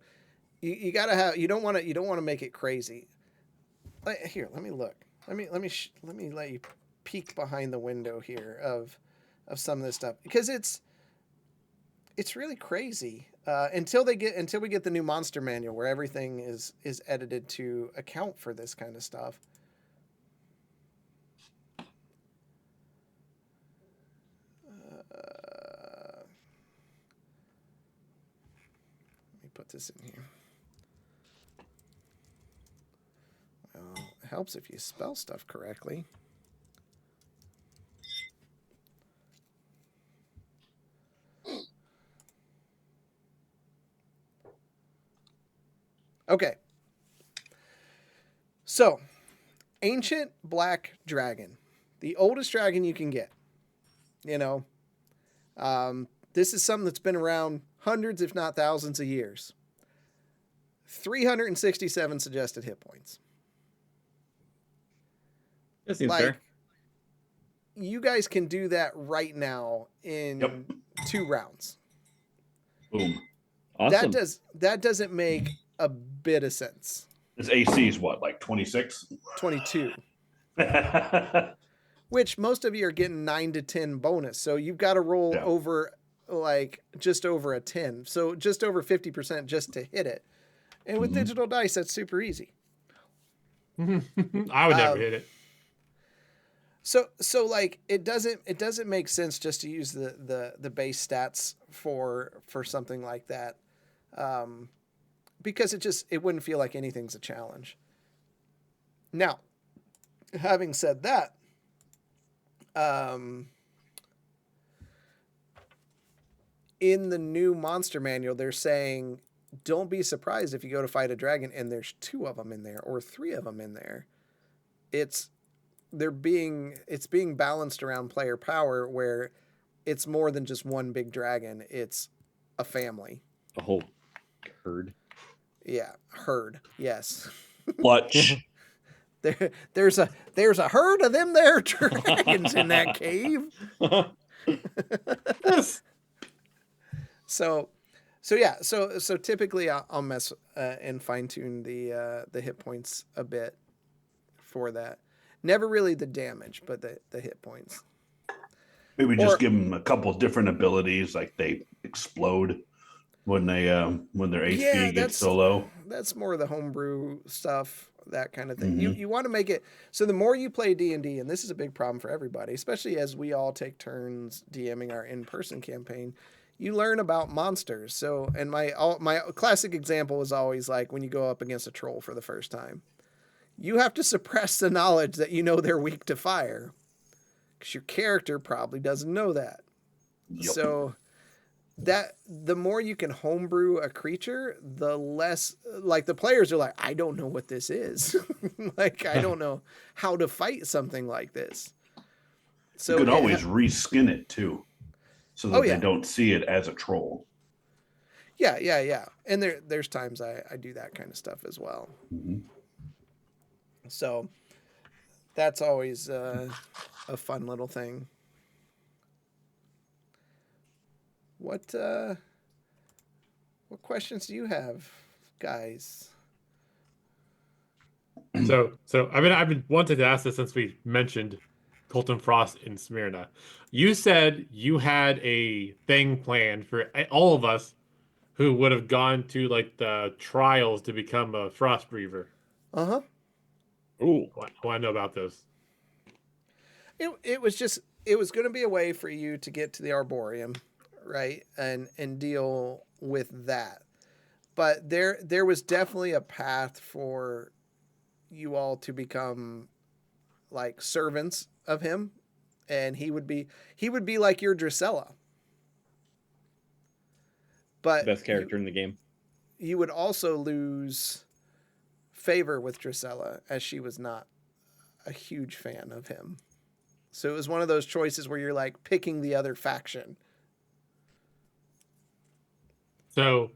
You got to have. You don't want to make it crazy. Here, let me look. Let me let you peek behind the window here of some of this stuff, because it's really crazy until we get the new monster manual where everything is edited to account for this kind of stuff. Let me put this in here. Well, it helps if you spell stuff correctly. Okay. So, ancient black dragon, the oldest dragon you can get. You know, this is something that's been around hundreds, if not thousands of years. 367 suggested hit points. That seems Like, fair. you guys can do that right now in 2 rounds. Boom. Awesome. That doesn't make a bit of sense. This AC is what, like 26? 22. Which most of you are getting 9 to 10 bonus. So you've got to roll over like just over a 10. So just over 50% just to hit it. And with digital dice, that's super easy. I would never hit it. So like it doesn't make sense just to use the base stats for something like that. Because it wouldn't feel like anything's a challenge. Now, having said that, in the new monster manual, they're saying, don't be surprised if you go to fight a dragon and there's 2 of them in there or 3 of them in there. It's being balanced around player power, where it's more than just one big dragon. It's a family. A whole herd. Yeah, herd. Yes. Clutch. There's a herd of them there dragons in that cave. So typically I'll mess and fine tune the hit points a bit for that. Never really the damage, but the hit points. Maybe just give them a couple different abilities, like they explode when their HP gets so low. That's more of the homebrew stuff, that kind of thing. You want to make it so the more you play D&D, and this is a big problem for everybody, especially as we all take turns DMing our in-person campaign, you learn about monsters. So, and my classic example is always like when you go up against a troll for the first time. You have to suppress the knowledge that you know they're weak to fire, because your character probably doesn't know that. Yep. So that the more you can homebrew a creature, the less, like, the players are like, I don't know what this is. Like, I don't know how to fight something like this. So you could always reskin it too, so that they don't see it as a troll. Yeah. And there's times I do that kind of stuff as well. So that's always a fun little thing. What questions do you have, guys? So I've been wanting to ask this since we mentioned Colton Frost in Smyrna. You said you had a thing planned for all of us who would have gone to like the trials to become a Frost Breather. Uh-huh. Ooh. I want to know about those. It was just it was going to be a way for you to get to the Arboreum, right, and deal with that. But there was definitely a path for you all to become like servants of him, and he would be like your Drusilla. But Best character in the game. you would also lose favor with Drusilla, as she was not a huge fan of him. So it was one of those choices where you're like picking the other faction. So,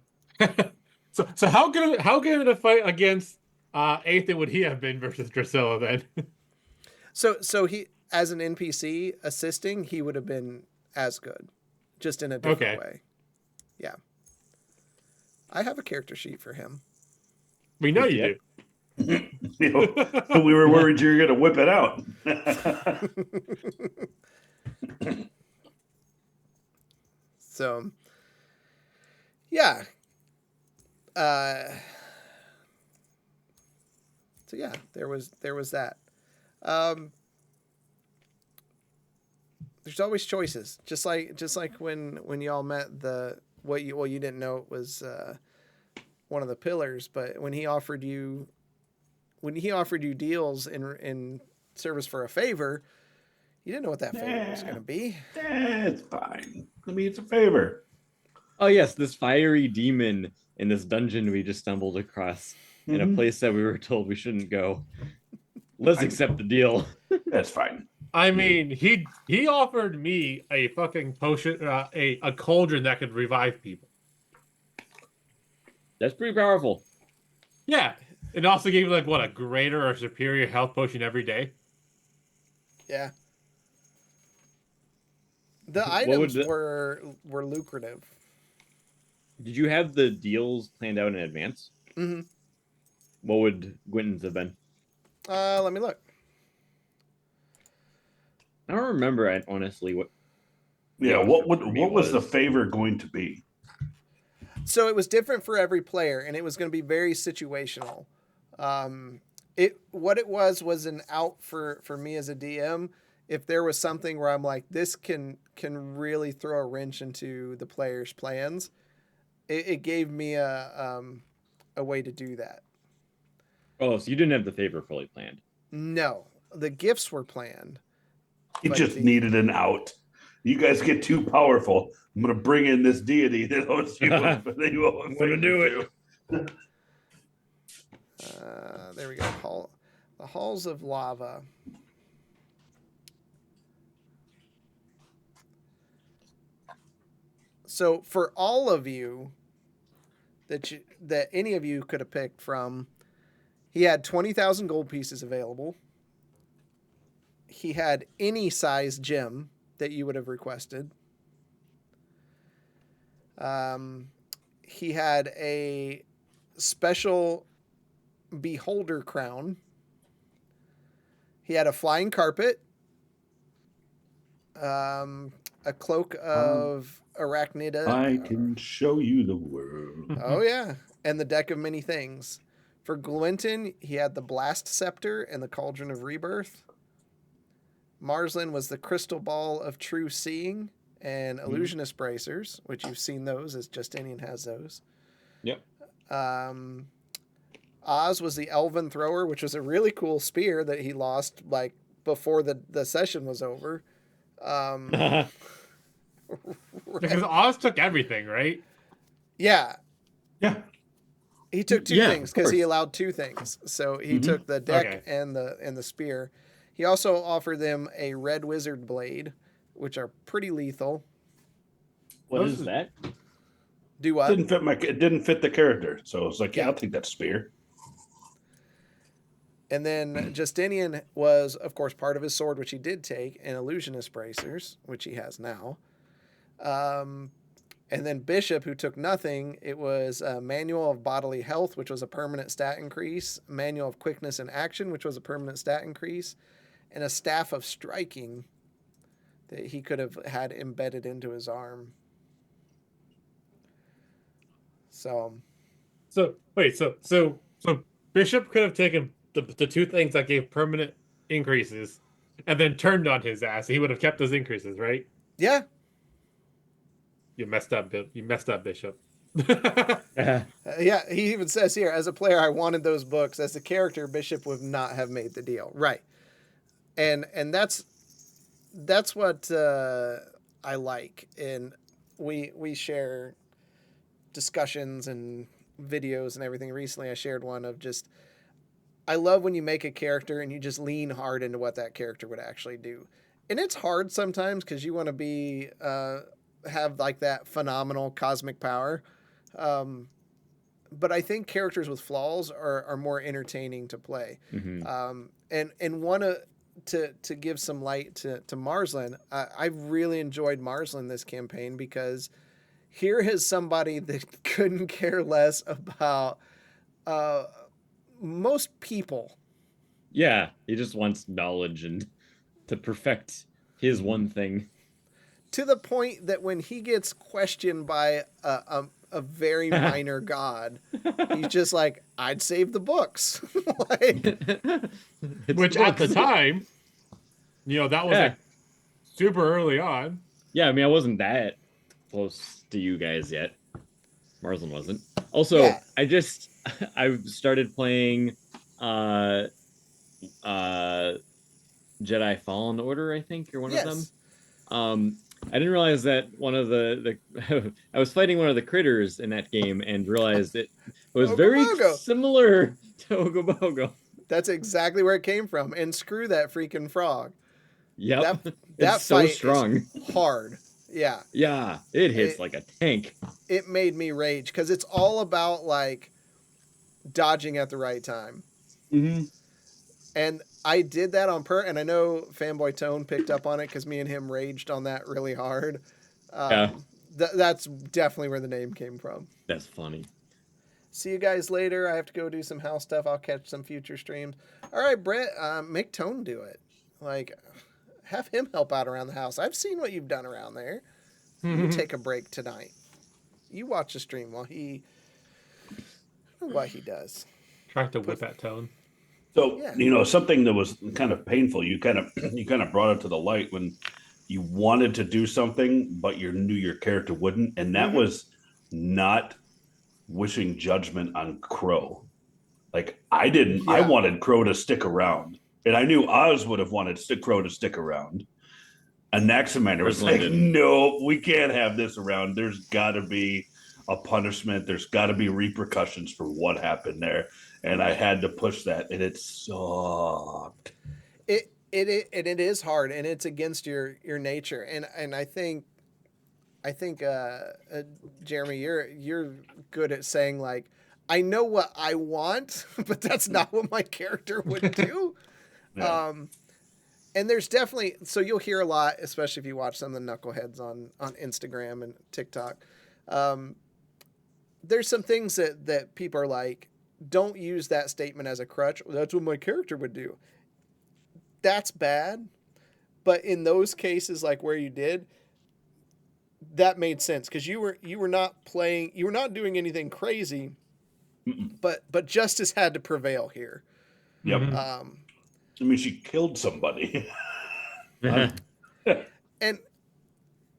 so how good of a fight against Ethan would he have been versus Drusilla then? So he, as an NPC assisting, he would have been as good, just in a different Okay. way. Yeah. I have a character sheet for him. We know you Yeah. do. You know, we were worried you were going to whip it out. So, yeah. So yeah, there was that. There's always choices, just like when y'all met you didn't know it was one of the pillars, but when he offered you deals in service for a favor, you didn't know what that favor was going to be. It's fine. I mean, it's a favor. Oh yes, this fiery demon in this dungeon we just stumbled across in a place that we were told we shouldn't go. Let's accept the deal. That's fine. I mean, he offered me a fucking potion, a cauldron that could revive people. That's pretty powerful. Yeah, it also gave you like what, a greater or superior health potion every day. Yeah. The What items would the- were lucrative. Did you have the deals planned out in advance? Mm-hmm. What would Gwynton's have been? Let me look. I don't remember honestly what. Yeah, Yeah, what for me was the was- favor going to be? So it was different for every player, and it was going to be very situational. What it was an out for me as a DM. If there was something where I'm like, this can really throw a wrench into the players' plans, it gave me a way to do that. Oh, so you didn't have the favor fully planned. No, the gifts were planned. He But just the- needed an out. You guys get too powerful. I'm going to bring in this deity that owes you. I'm gonna do it. There we go. The halls of lava. So for all of you that any of you could have picked from, he had 20,000 gold pieces available. He had any size gem that you would have requested. He had a special beholder crown. He had a flying carpet. A cloak of arachnida. I can show you the world. Oh yeah, and the deck of many things. For Glinton, he had the blast scepter and the cauldron of rebirth. Marslin was the crystal ball of true seeing and illusionist bracers, which you've seen those, as Justinian has those. Yep. Oz was the elven thrower, which was a really cool spear that he lost like before the session was over. Because Oz took everything, right? Yeah, Yeah. he took two Yeah, things of because he course. allowed two things. So he took the deck Okay. and the spear. He also offered them a red wizard blade, which are pretty lethal. What Those is is- that? Do what? It didn't fit the character. So I was like, yeah, I'll take that spear. And then Justinian was, of course, part of his sword, which he did take, and illusionist bracers, which he has now. And then Bishop, who took nothing, it was a manual of bodily health, which was a permanent stat increase, manual of quickness and action, which was a permanent stat increase, and a staff of striking that he could have had embedded into his arm. So So wait, so Bishop could have taken the two things that gave permanent increases and then turned on his ass, he would have kept those increases, right? Yeah. You messed up, Bill. You messed up, Bishop. Yeah, he even says here, as a player, I wanted those books. As a character, Bishop would not have made the deal. Right. And that's what I like. And we share discussions and videos and everything. Recently, I shared one of just, I love when you make a character and you just lean hard into what that character would actually do. And it's hard sometimes because you want to be, have like that phenomenal cosmic power. But I think characters with flaws are more entertaining to play. And want to give some light to Marsland. I really enjoyed Marsland this campaign because here is somebody that couldn't care less about most people. Yeah, he just wants knowledge and to perfect his one thing. To the point that when he gets questioned by a very minor god, he's just like, I'd save the books. Like, Which at the time, that was like super early on. Yeah, I mean, I wasn't that close to you guys yet. Marsland wasn't. Also, Yeah. I've started playing Jedi Fallen Order, I think, or one of them. I didn't realize that one of the I was fighting one of the critters in that game and realized it was very Ogobogo. similar to Ogobogo. That's exactly where it came from. And screw that freaking frog. Yep. That It's so fight is strong. hard. Yeah. Yeah, it hits like a tank. It made me rage because it's all about like dodging at the right time. And I did that on and I know Fanboy Tone picked up on it because me and him raged on that really hard. Yeah. That's definitely where the name came from. That's funny. See you guys later. I have to go do some house stuff. I'll catch some future streams. All right, Brett, make Tone do it. Like, have him help out around the house. I've seen what you've done around there. You take a break tonight. You watch the stream while he, I don't know what he does. Try to whip that Tone. So Yeah. something that was kind of painful. You kind of brought it to the light when you wanted to do something, but you knew your character wouldn't, and that was not wishing judgment on Crow. Like I didn't. Yeah. I wanted Crow to stick around, and I knew Oz would have wanted Crow to stick around. Anaximander was like, "No, we can't have this around. There's got to be a punishment. There's got to be repercussions for what happened there." And I had to push that, and it sucked. It is hard, and it's against your nature. And I think Jeremy, you're good at saying like, I know what I want, but that's not what my character would do. Yeah. And there's definitely, so you'll hear a lot, especially if you watch some of the knuckleheads on Instagram and TikTok. There's some things that people are like, don't use that statement as a crutch. That's what my character would do. That's bad. But in those cases, like where you did, that made sense because you were not doing anything crazy, but justice had to prevail here. Yep. Mhm. I mean, she killed somebody. And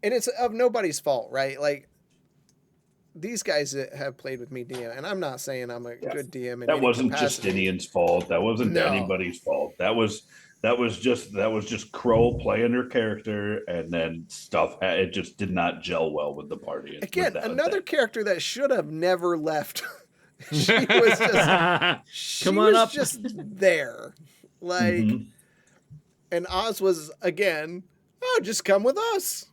it's of nobody's fault, right? Like these guys that have played with me DM, and I'm not saying I'm a good DM. That wasn't capacity. Justinian's fault. That wasn't No. anybody's fault. That was just Crow playing her character, and then stuff. It just did not gel well with the party. Again, with another character that should have never left. She was just Come on up. just there, like, Mhm. and Oz was again. Oh, just come with us.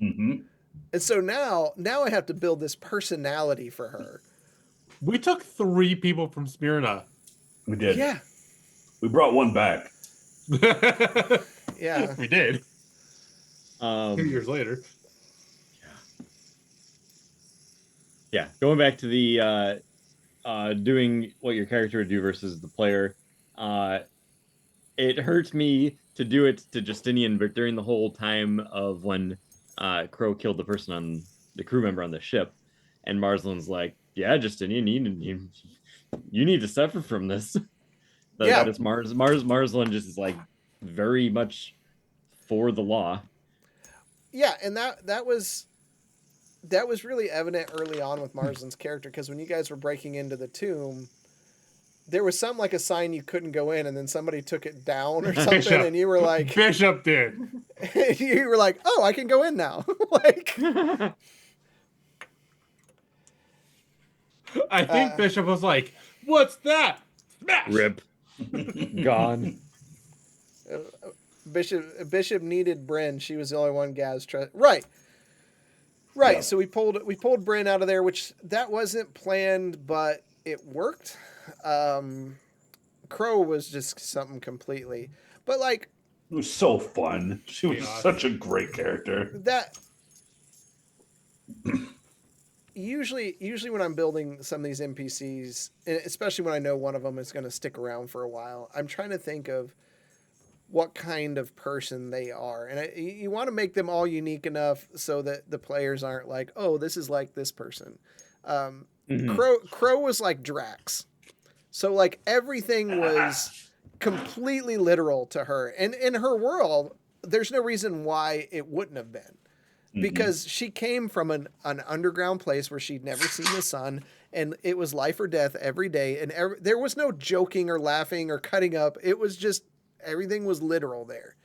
Mhm. And so now I have to build this personality for her. We took 3 people from Smyrna. We did. Yeah, We brought one back. yeah. We did. 2 Um, years later. yeah, going back to the doing what your character would do versus the player, it hurt me to do it to Justinian, but during the whole time of when Crow killed the person on the crew member on the ship, and Marsland's like, "Yeah, Justinian, you need to suffer from this." Yeah. That is Marsland just is like, very much for the law. Yeah, and that was really evident early on with Marsland's character, because when you guys were breaking into the tomb, there was something like a sign you couldn't go in, and then somebody took it down or something, Bishop. and you were like, Bishop did. you were like, oh, I can go in now. Like, I think Bishop was like, "What's that?" Smash. Rip. Gone. Bishop needed Bryn. She was the only one Gaz trust. Right. Yeah. So we pulled Bryn out of there, which that wasn't planned, but it worked. Crow was just something completely, but like It was so fun. She was Yeah. such a great character. that. Usually when I'm building some of these NPCs, and especially when I know one of them is going to stick around for a while, I'm trying to think of what kind of person they are. And you want to make them all unique enough so that the players aren't like, oh, this is like this person. Crow was like Drax. So like everything was completely literal to her. And in her world, there's no reason why it wouldn't have been. Because she came from an underground place where she'd never seen the sun, and it was life or death every day. And there was no joking or laughing or cutting up. It was just, everything was literal there.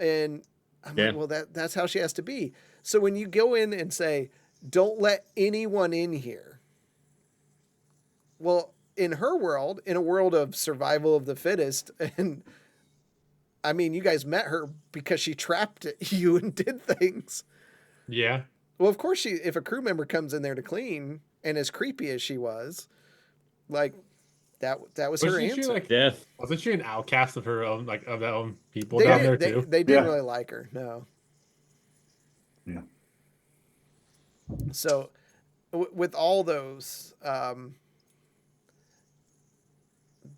And I'm like, well, that's how she has to be. So when you go in and say, don't let anyone in here. Well, in her world, in a world of survival of the fittest, and I mean, you guys met her because she trapped you and did things. Yeah. Well, of course, if a crew member comes in there to clean, and as creepy as she was, like that was her Wasn't she answer. like Death. Wasn't she an outcast of her own, like of their own people They down did- there too? They didn't Yeah. really like her, no. Yeah. So, with all those,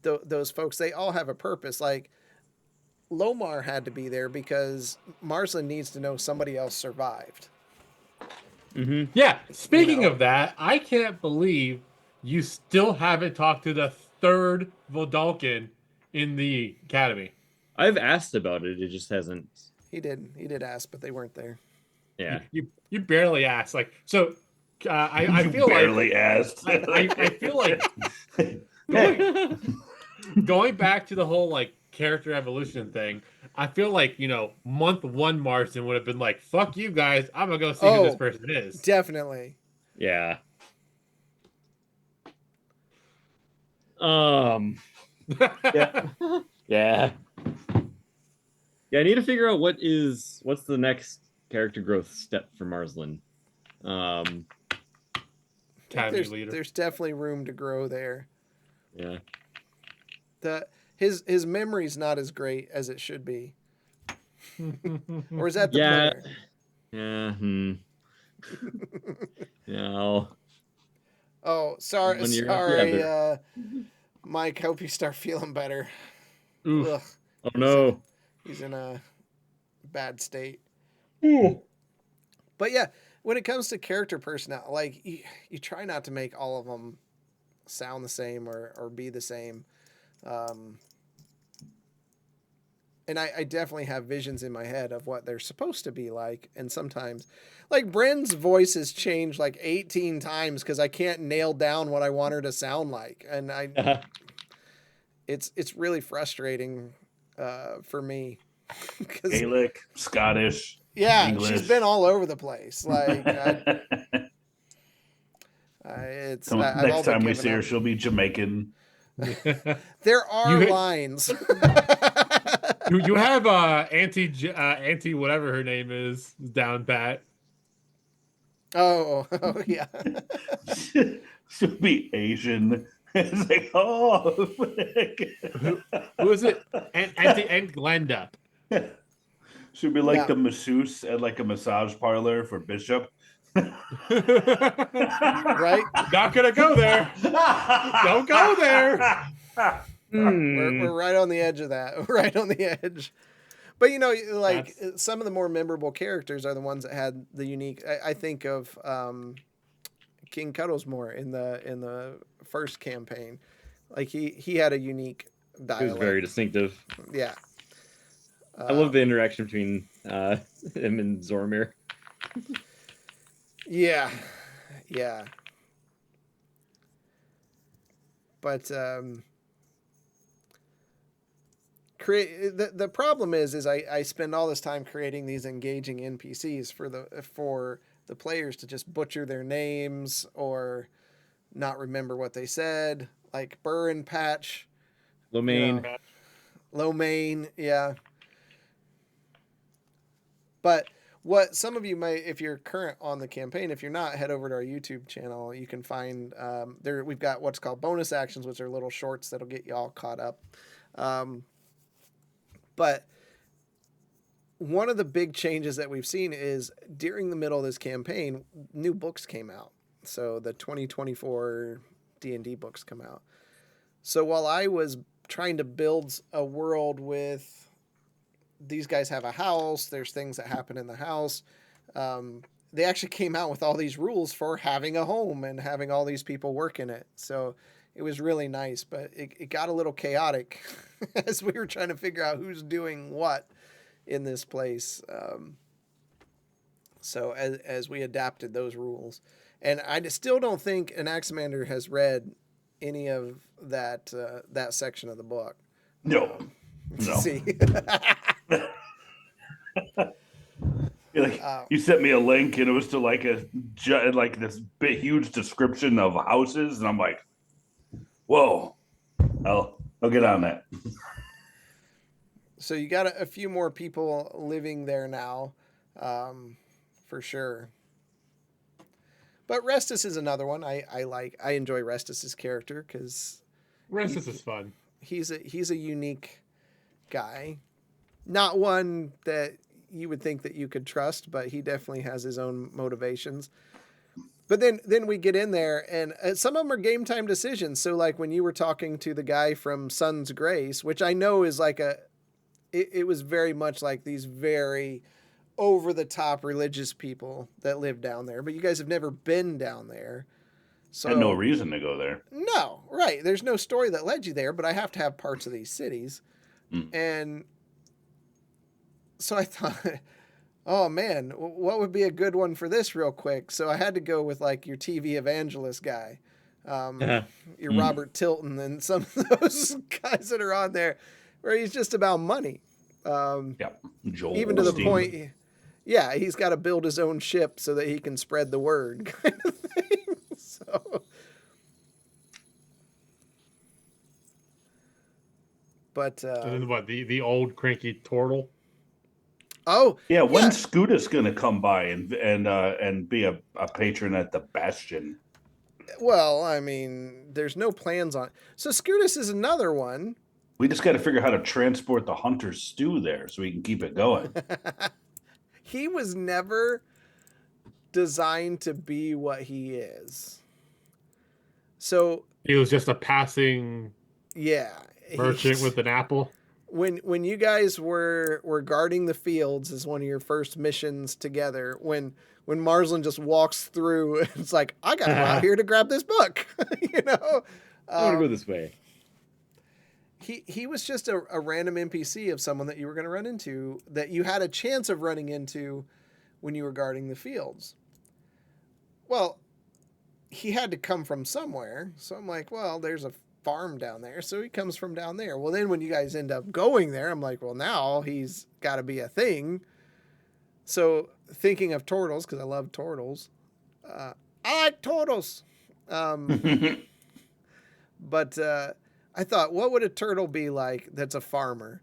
those folks, they all have a purpose. Like Lomar had to be there because Marsland needs to know somebody else survived. Yeah. Speaking You know. of that, I can't believe you still haven't talked to the third Vodalkin in the academy. I've asked about it. It just hasn't. He did ask, but they weren't there. Yeah. You barely asked. Like so. I You feel barely asked. I feel like going back to the whole like character evolution thing. I feel like month one Marston would have been like, "Fuck you guys, I'm gonna go see who this Oh, person is." Definitely. Yeah. Yeah. Yeah. Yeah, I need to figure out what's the next character growth step for Marsland. Academy leader. There's definitely room to grow there. Yeah. His memory's not as great as it should be. Or is that the Yeah. player? Yeah. No. Oh, sorry, When you're sorry, Mike. Hope you start feeling better. Oof. Ugh, Oh no. he's in a bad state. Ooh. But yeah, when it comes to character personality, like you try not to make all of them sound the same or be the same. And I definitely have visions in my head of what they're supposed to be like. And sometimes, like Bryn's voice has changed like 18 times because I can't nail down what I want her to sound like. And it's really frustrating for me. 'Cause, Gaelic, Scottish. yeah, English. she's been all over the place. Like, I've all Next but time we given see her, up. she'll be Jamaican. There are You- lines. you have Auntie whatever her name is down pat. Oh yeah. She'll be Asian. It's like, oh. Who is it? Auntie Glenda. She'll be like Yeah. the masseuse at like a massage parlor for Bishop. Right? Not gonna go there. Don't go there. We're right on the edge of that. Right on the edge. But like some of the more memorable characters are the ones that had the unique. I think of King Cuddlesmore in the first campaign. Like he had a unique It was dialect. very distinctive. Yeah. I love the interaction between him and Zormir. Yeah, yeah. But create the problem is I spend all this time creating these engaging NPCs for the players to just butcher their names or not remember what they said, like Burr and Patch, Lomain. Lomain, yeah. But what some of you might, if you're current on the campaign, if you're not, head over to our YouTube channel. You can find there. We've got what's called bonus actions, which are little shorts that'll get you all caught up. But one of the big changes that we've seen is during the middle of this campaign, new books came out. So the 2024 D&D books come out. So while I was trying to build a world with these guys have a house, there's things that happen in the house. They actually came out with all these rules for having a home and having all these people work in it. So it was really nice, but it got a little chaotic as we were trying to figure out who's doing what in this place. So as we adapted those rules, and I still don't think an Axamander has read any of that section of the book. No. See. You sent me a link, and it was to like this big, huge description of houses, and I'm like, "Whoa, I'll get on that." So you got a few more people living there now, for sure. But Restus is another one I enjoy Restus's character because Restus is fun. He's a unique guy, not one that you would think that you could trust, but he definitely has his own motivations. But then we get in there, and some of them are game time decisions. So like when you were talking to the guy from Sun's Grace, which I know is like it was very much like these very over the top religious people that live down there, but you guys have never been down there. So I had no reason to go there. No, right. There's no story that led you there, but I have to have parts of these cities. And so I thought, oh man, what would be a good one for this real quick? So I had to go with like your TV evangelist guy, your Robert Tilton and some of those guys that are on there where he's just about money. Joel even to the Osteen. point, yeah, he's got to build his own ship so that he can spread the word kind of thing. So, but And then what? The old cranky turtle. oh Yeah, when's Scootus gonna come by and be a patron at the Bastion? well, I mean, there's no plans on. So Scootus is another one. We just got to figure out how to transport the hunter's stew there so we can keep it going. He was never designed to be what he is. So He was just a passing yeah, merchant with an apple. when you guys were guarding the fields as one of your first missions together, when Marsland just walks through, it's like, I got to go out here to grab this book, you know. I want to go this way. He was just a random NPC of someone that you were going to run into, that you had a chance of running into when you were guarding the fields. Well, he had to come from somewhere. So I'm like, well, there's a farm down there. So he comes from down there. Well, then when you guys end up going there, I'm like, well, now he's got to be a thing. So thinking of turtles, because I love turtles. I like turtles. But I thought, what would a turtle be like that's a farmer?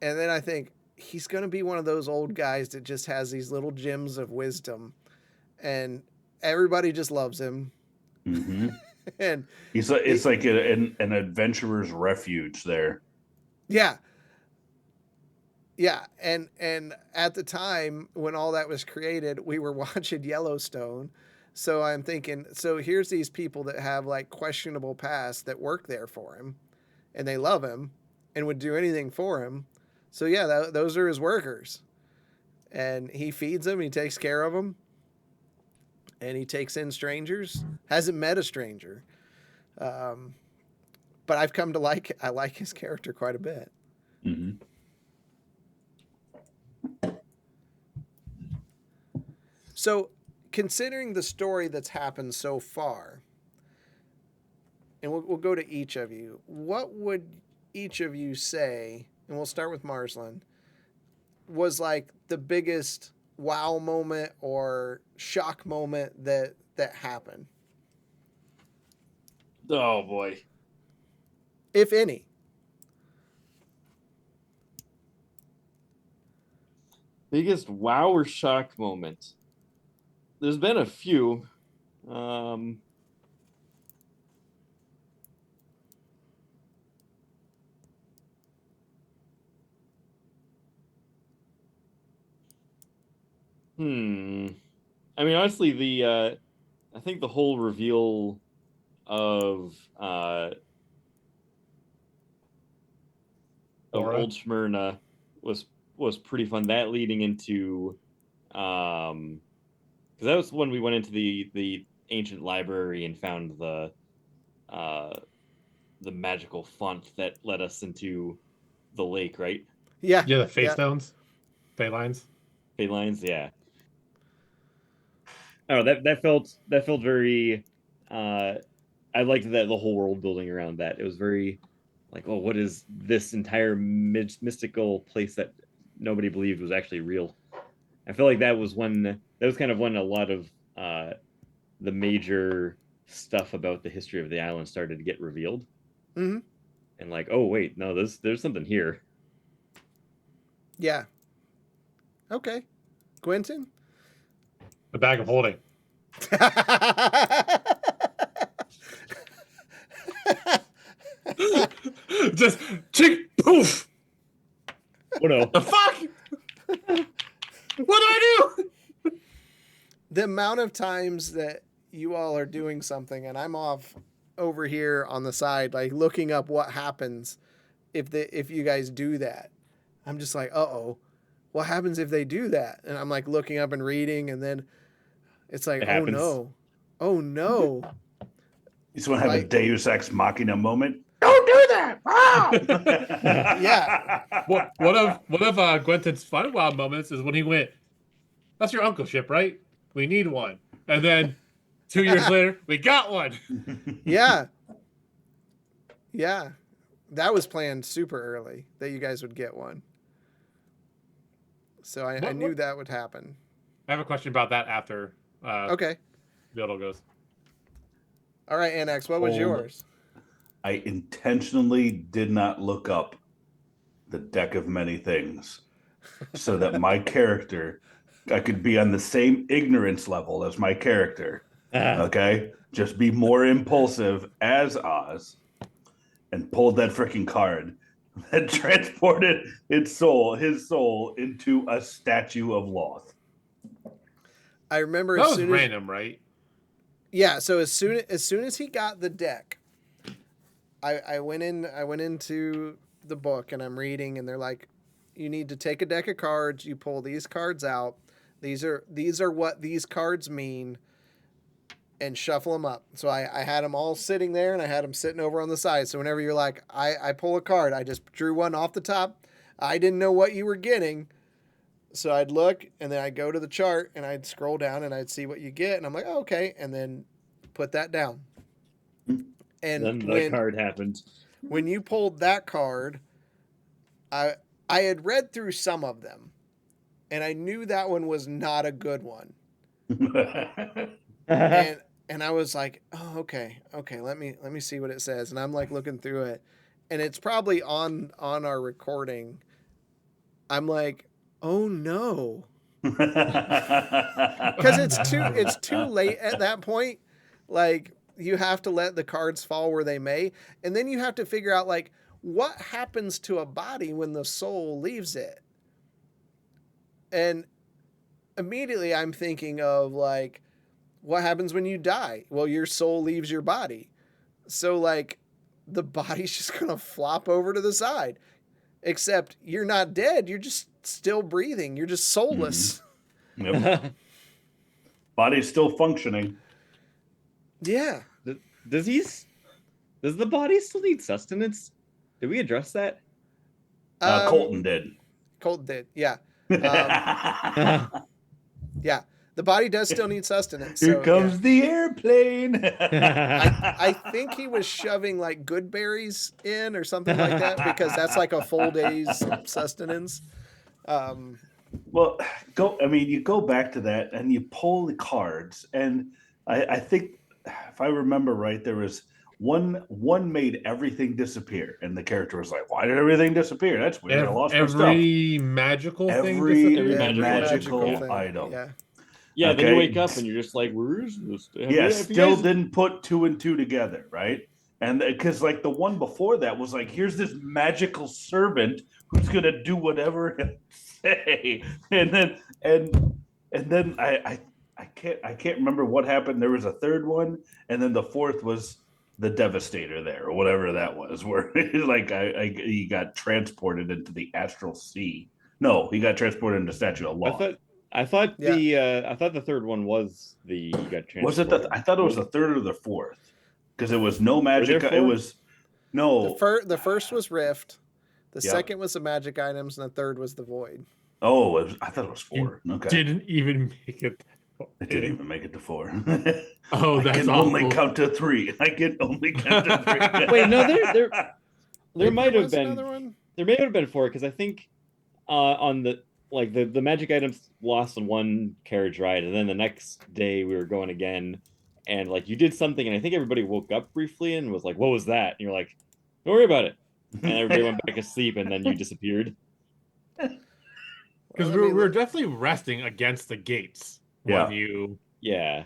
And then I think he's going to be one of those old guys that just has these little gems of wisdom, and everybody just loves him. Mm-hmm. And It's like an adventurer's refuge there. yeah. And at the time when all that was created, we were watching Yellowstone. So I'm thinking, so here's these people that have like questionable past that work there for him, and they love him and would do anything for him. So yeah, those are his workers, and he feeds them, he takes care of them, and he takes in strangers. Hasn't met a stranger, but I've come to I like his character quite a bit. Mm-hmm. So, considering the story that's happened so far, and we'll go to each of you, what would each of you say, and we'll start with Marsland, was like the biggest wow moment or shock moment that happened, Oh boy. if any? Biggest wow or shock moment. There's been a few. Um, I mean, honestly, I think the whole reveal of Laura? Old Smyrna was pretty fun. That leading into because that was when we went into the ancient library and found uh the magical font that led us into the lake, right? Yeah. Yeah, the Fey yeah. Stones, Fey Lines. Fey lines, yeah. Oh, that felt very. I liked that the whole world building around that. It was very like, oh, what is this entire mystical place that nobody believed was actually real? I feel like that was kind of when a lot of the major stuff about the history of the island started to get revealed. Mm-hmm. And like, oh wait, no, there's something here. Yeah. Okay. Quentin? The Bag of Holding. Just chick poof. Oh no. The fuck? What do I do? The amount of times that you all are doing something and I'm off over here on the side, like looking up what happens if you guys do that. I'm just like, uh-oh, what happens if they do that? And I'm like looking up and reading, and then it's like, It oh happens. no. Oh no. You just want to have a Like- Deus Ex Machina moment. Don't do that! Ah! Yeah. One of Gwenton's fun wild moments is when he went, "That's your uncle ship, right? We need one." And then 2 years later, we got one. Yeah. Yeah. That was planned super early that you guys would get one. So I What- knew what- that would happen. I have a question about that after Okay. Vildel goes. All right, Annex, what was Hold. yours? I intentionally did not look up the deck of many things so that my character, I could be on the same ignorance level as my character. Okay? Just be more impulsive as Oz and pulled that freaking card that transported his soul into a statue of Loth. I remember That as was soon as random, right? yeah. So as soon as he got the deck, I went into the book and I'm reading, and they're like, you need to take a deck of cards. You pull these cards out. These are what these cards mean, and shuffle them up. So I had them all sitting there, and I had them sitting over on the side. So whenever you're like, I pull a card, I just drew one off the top. I didn't know what you were getting. So I'd look, and then I'd go to the chart, and I'd scroll down, and I'd see what you get, and I'm like, oh, okay, and then put that down. And Then the card happened. when you pulled that card, I had read through some of them, and I knew that one was not a good one. And I was like, oh, okay, let me see what it says. And I'm like looking through it, and it's probably on our recording. I'm like, oh no. Because it's too late at that point. Like, you have to let the cards fall where they may, and then you have to figure out like what happens to a body when the soul leaves it. And immediately I'm thinking of like, what happens when you die? Well, your soul leaves your body, so like the body's just gonna flop over to the side. Except you're not dead, you're just still breathing, you're just soulless. Yep. Body's still functioning. Yeah. Does the body still need sustenance? Did we address that? Colton did. Colton did, yeah. Yeah. The body does still need sustenance. Here so, comes yeah. the airplane. I think he was shoving like good berries in or something like that because that's like a full day's sustenance. Well, you go back to that and you pull the cards, and I think if I remember right, there was one made everything disappear, and the character was like, "Why did everything disappear? That's weird. I lost my stuff." Every magical thing Every disappeared? magical thing. item. Yeah. Yeah, then Okay. you wake up and you're just like, where is this? Yeah, still didn't put 2 and 2 together, right? And because like the one before that was like, here's this magical servant who's gonna do whatever I say, and then I can't remember what happened. There was a third one, and then the fourth was the Devastator there, or whatever that was, where like he got transported into the astral sea. No, he got transported into Statue of Law. I thought Yeah. I thought the third one was you got transported. Was it I thought it was the third or the fourth, because it was no magic. there It four? was no. The first was Rift. The Yeah. second was the magic items, and the third was the Void. Oh, I thought it was 4. Okay, Didn't even make it. it didn't even make it to 4. Oh, I that's can awful. only count to 3. I can only count to 3. Wait, no, there might have Was been another one. there may have been 4 because I think on the magic items lost on one carriage ride, and then the next day we were going again, and like you did something, and I think everybody woke up briefly and was like, "What was that?" And you're like, "Don't worry about it," and everybody went back asleep, and then you disappeared. Because Well, I we mean, were definitely resting against the gates Yeah. when you Yeah,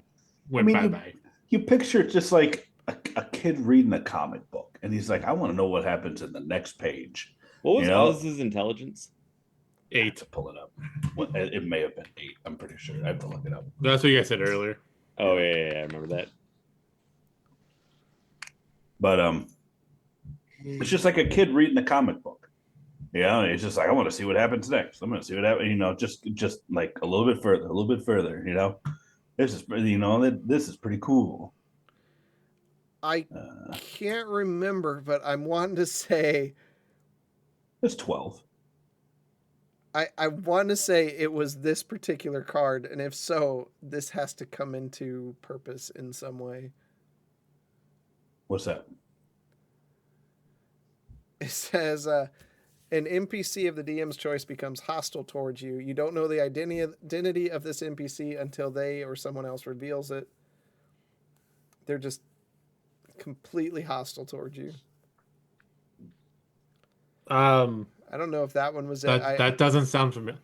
went I mean, bye-bye. You picture just like a kid reading a comic book, and he's like, "I want to know what happens in the next page." what was You know? Oz's intelligence? I have 8. to pull it up. It may have been 8. I'm pretty sure. I have to look it up. That's what you guys said earlier. Oh yeah, I remember that. But it's just like a kid reading a comic book. Yeah, it's just like, I want to see what happens next. I'm going to see what happens. Just like a little bit further, a little bit further. This is this is pretty cool. I can't remember, but I'm wanting to say It's 12. I want to say it was this particular card, and if so, this has to come into purpose in some way. What's that? It says an NPC of the DM's choice becomes hostile towards you. You don't know the identity of this NPC until they or someone else reveals it. They're just completely hostile towards you. I don't know if that one was it. That doesn't sound familiar.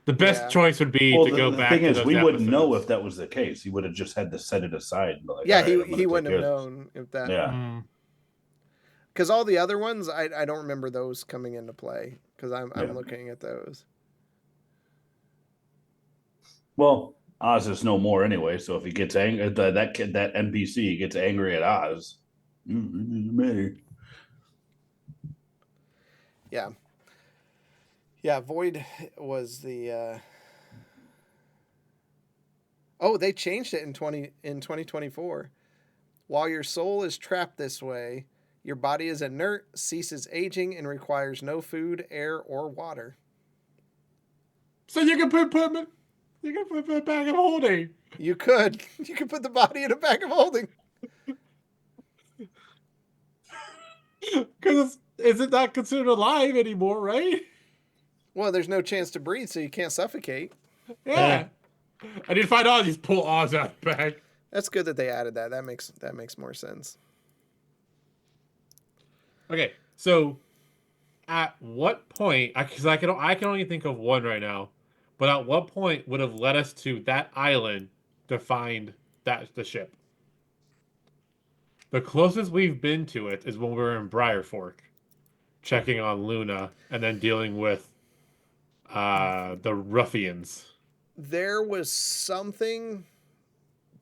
The best Yeah. choice would be Well, to go the back thing to is, those we wouldn't know episodes. if that was the case. He would have just had to set it aside. And be like, Yeah, "All right, I'm gonna he take wouldn't have care of known if that. this." Yeah. Mm. Because all the other ones, I don't remember those coming into play. Because I'm Yeah. looking at those. Well, Oz is no more anyway. So if he gets angry, that kid, that NPC gets angry at Oz. It doesn't matter. Yeah. Yeah, Void was the Oh, they changed it in 2024. While your soul is trapped this way, your body is inert, ceases aging, and requires no food, air, or water. So you can put the bag of holding. You could put the body in a bag of holding. Because it's not considered alive anymore, right? Well, there's no chance to breathe, so you can't suffocate. Yeah. I need to find Oz. Just pull Oz out of the bag. That's good that they added that. That makes more sense. Okay, so at what point? Because I can only think of one right now. But at what point would have led us to that island to find the ship? The closest we've been to it is when we were in Briarfork, checking on Luna and then dealing with the ruffians. There was something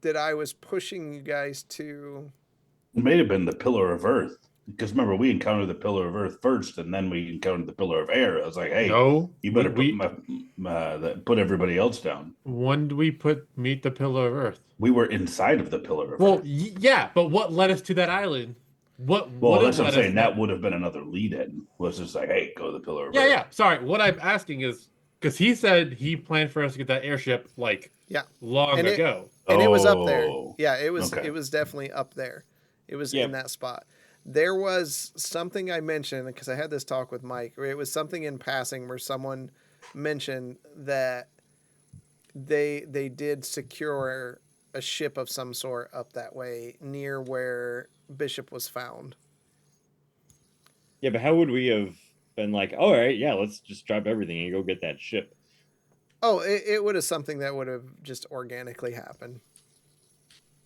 that I was pushing you guys to. It may have been the Pillar of Earth. Because remember, we encountered the Pillar of Earth first, and then we encountered the Pillar of Air. I was like, "Hey, No, you better we put everybody else down." when did we meet the Pillar of Earth? We were inside of the Pillar of Well, Earth. yeah, but what led us to that island? Well, what that's what I'm led us saying. That would have been another lead-in. Was just like, "Hey, go to the Pillar of Yeah, Earth." yeah. Sorry, what I'm asking is because he said he planned for us to get that airship like Yeah. long And it- ago. And it was up there. Oh, Yeah, it was okay. it was definitely up there. It was Yep. in that spot. There was something I mentioned because I had this talk with Mike. Where it was something in passing where someone mentioned that they did secure a ship of some sort up that way near where Bishop was found. Yeah, but how would we have been like, all right, yeah, let's just drop everything and go get that ship? Oh, it would have something that would have just organically happened.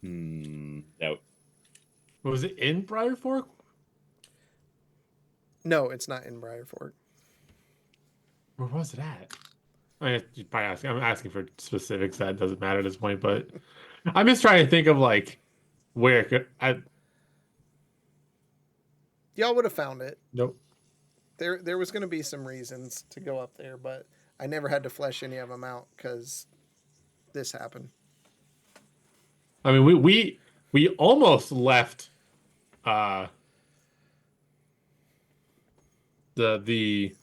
No. Was it in Briar Fork? No, it's not in Briar Fork. Where was it at? I mean, you're probably asking. I'm asking for specifics. That doesn't matter at this point. But I'm just trying to think of like where it could. Y'all would have found it. Nope. There was going to be some reasons to go up there, but I never had to flesh any of them out because this happened. I mean, we almost left. The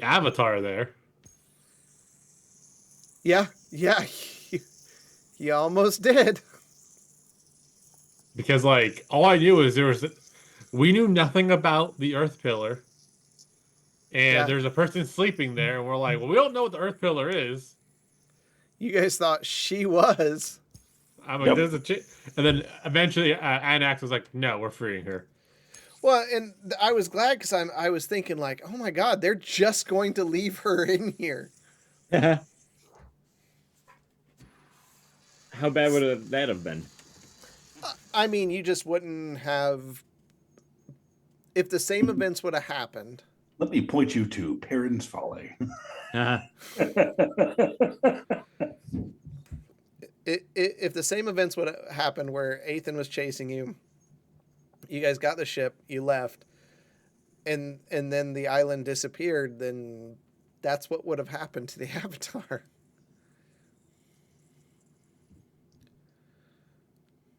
Avatar there. Yeah, you almost did. Because like all I knew is we knew nothing about the Earth Pillar, and Yeah. there's a person sleeping there, and we're like, well, we don't know what the Earth Pillar is. You guys thought she was. I'm like, Yep. there's and then eventually Anax was like, no, we're freeing her. Well, and I was glad because I was thinking like, oh my god, they're just going to leave her in here. How bad would that have been? I mean, you just wouldn't have. If the same events would have happened, Let me point you to Perrin's Folly. if the same events would have happened where Ethan was chasing you, you guys got the ship, you left, and then the island disappeared, then that's what would have happened to the Avatar.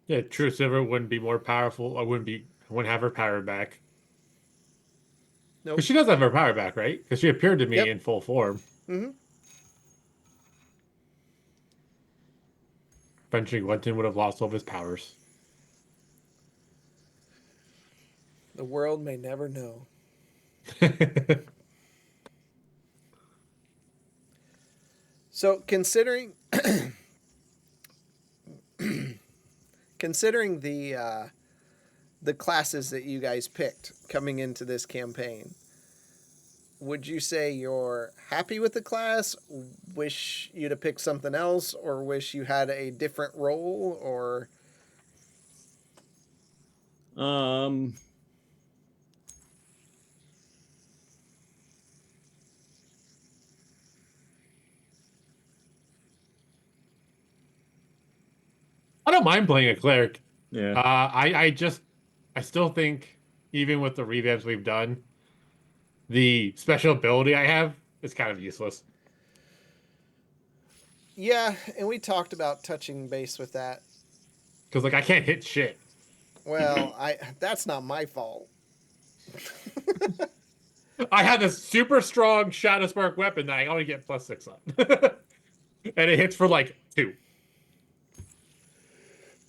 Yeah, True Silver wouldn't be more powerful. I wouldn't have her power back. Nope. Because she does have her power back, right? Because she appeared to me Yep. in full form. Mm-hmm. Eventually, Quentin would have lost all of his powers. The world may never know. So considering considering the classes that you guys picked coming into this campaign, would you say you're happy with the class? Wish you'd have picked something else, or wish you had a different role, or I don't mind playing a cleric. Yeah. I still think, even with the revamps we've done, the special ability I have is kind of useless. yeah, and we talked about touching base with that. Because like I can't hit shit. Well, that's not my fault. I have this super strong Shadow Spark weapon that I only get +6 on. And it hits for like 2.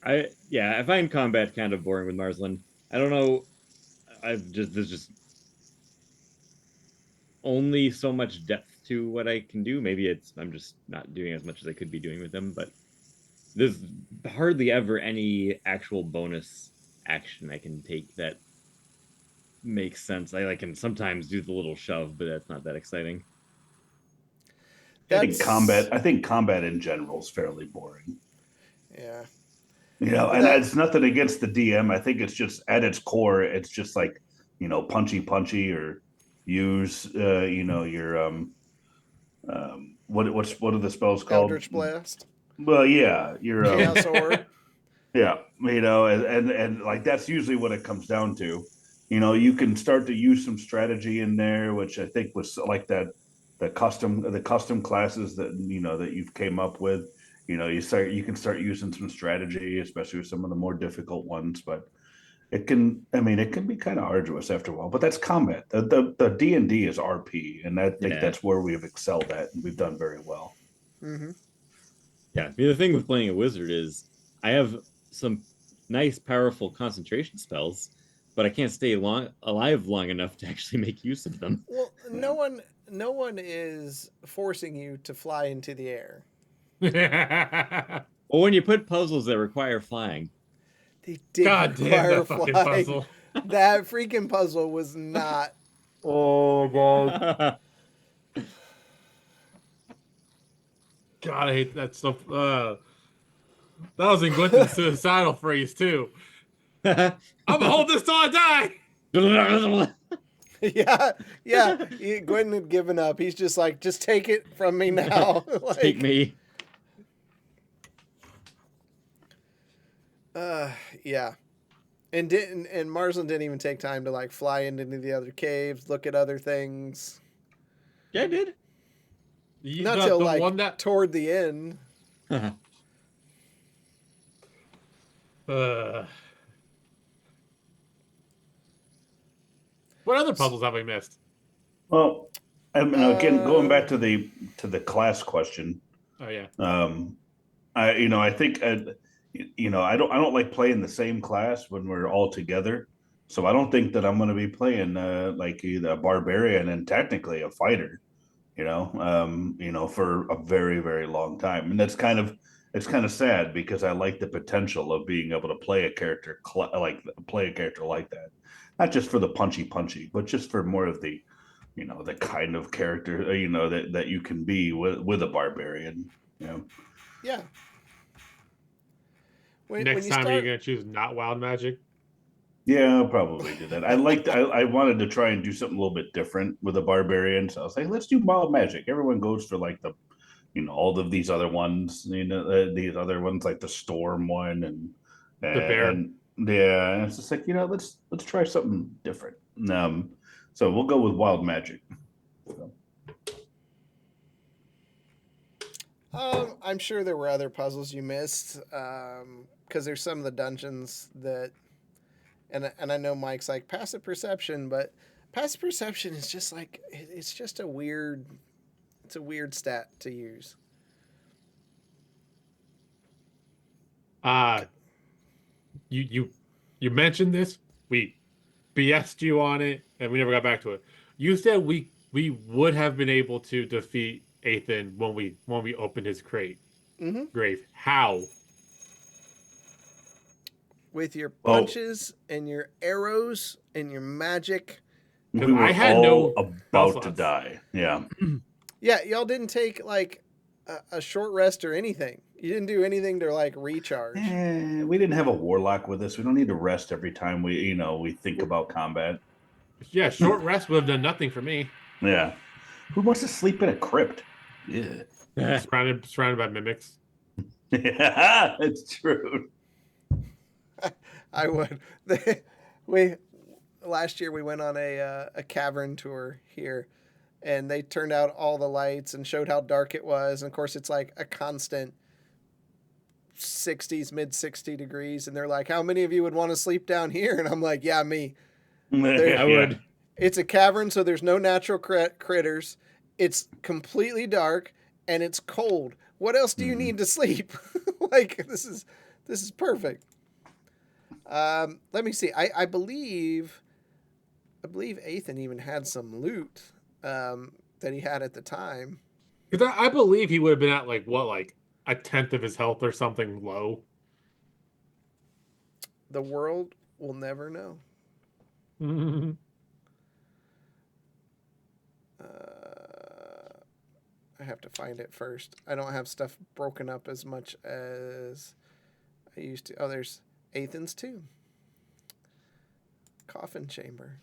I find combat kind of boring with Marsland. I don't know. There's just only so much depth to what I can do. Maybe I'm just not doing as much as I could be doing with them, but there's hardly ever any actual bonus action I can take that makes sense. I can sometimes do the little shove, but that's not that exciting. I think combat in general is fairly boring. Yeah. You know, and it's nothing against the DM. I think it's just at its core, it's just like, punchy, or use, your what are the spells called? Eldritch Blast. Well, yeah, your Chaos Orb. yeah, and like that's usually what it comes down to. You can start to use some strategy in there, which I think was like the custom classes that that you've came up with. You can start using some strategy, especially with some of the more difficult ones. But it can. I mean, it can be kind of arduous after a while, but that's combat. The D&D is RP, and I think Yeah. that's where we've excelled at, and we've done very well. Mm-hmm. Yeah. I mean, the thing with playing a wizard is I have some nice, powerful concentration spells, but I can't stay alive long enough to actually make use of them. Well, no one is forcing you to fly into the air. Or when you put puzzles that require flying. They did God damn require that fucking flying. puzzle. That freaking puzzle was not. Oh god. God, I hate that stuff. That was in Gwenton's suicidal phrase too. I'm gonna hold this till I die. Yeah, yeah. Gwen had given up. He's just like, just take it from me now. Like, Take me. Yeah. And Marsland didn't even take time to like fly into the other caves, look at other things. Yeah, I did. Not till like toward the end. What other puzzles have we missed? Well, I mean, again, going back to the class question, Oh yeah. I think I don't like playing the same class when we're all together. So I don't think that I'm going to be playing like either a barbarian and technically a fighter, for a very, very long time. And it's kind of sad because I like the potential of being able to play a character like that. Not just for the punchy, but just for more of the, the kind of character, that you can be with a barbarian, Yeah. Next time, are you gonna choose not wild magic? Yeah, I'll probably do that. I wanted to try and do something a little bit different with a barbarian. So I was like, let's do wild magic. Everyone goes for like all of these other ones, these other ones like the storm one The bear. and yeah, and it's just like, let's try something different. So we'll go with wild magic. So. I'm sure there were other puzzles you missed, because there's some of the dungeons that, and I know Mike's like passive perception, but passive perception is just like it's just a weird stat to use. You mentioned this. We BS'd you on it, and we never got back to it. You said we would have been able to defeat Ethan when we opened his grave. How? With your punches and your arrows and your magic. We were I had all no about to die. Yeah. Yeah, y'all didn't take like a short rest or anything. You didn't do anything to like recharge. We didn't have a warlock with us. We don't need to rest every time we think about combat. Yeah, short rest would have done nothing for me. Yeah. Who wants to sleep in a crypt? Yeah. Surrounded by mimics. Yeah, it's true. I would. Last year we went on a cavern tour here, and they turned out all the lights and showed how dark it was. And of course, it's like a constant 60s, mid 60 degrees, and they're like, "How many of you would want to sleep down here?" And I'm like, "Yeah, me." I would. It's a cavern, so there's no natural critters. It's completely dark and it's cold. What else do you need to sleep? Like this is perfect. Let me see. I believe Ethan even had some loot that he had at the time. Because I believe he would have been at like a tenth of his health or something low. The world will never know. I have to find it first. I don't have stuff broken up as much as I used to. Oh, there's Ethan's too. Coffin chamber.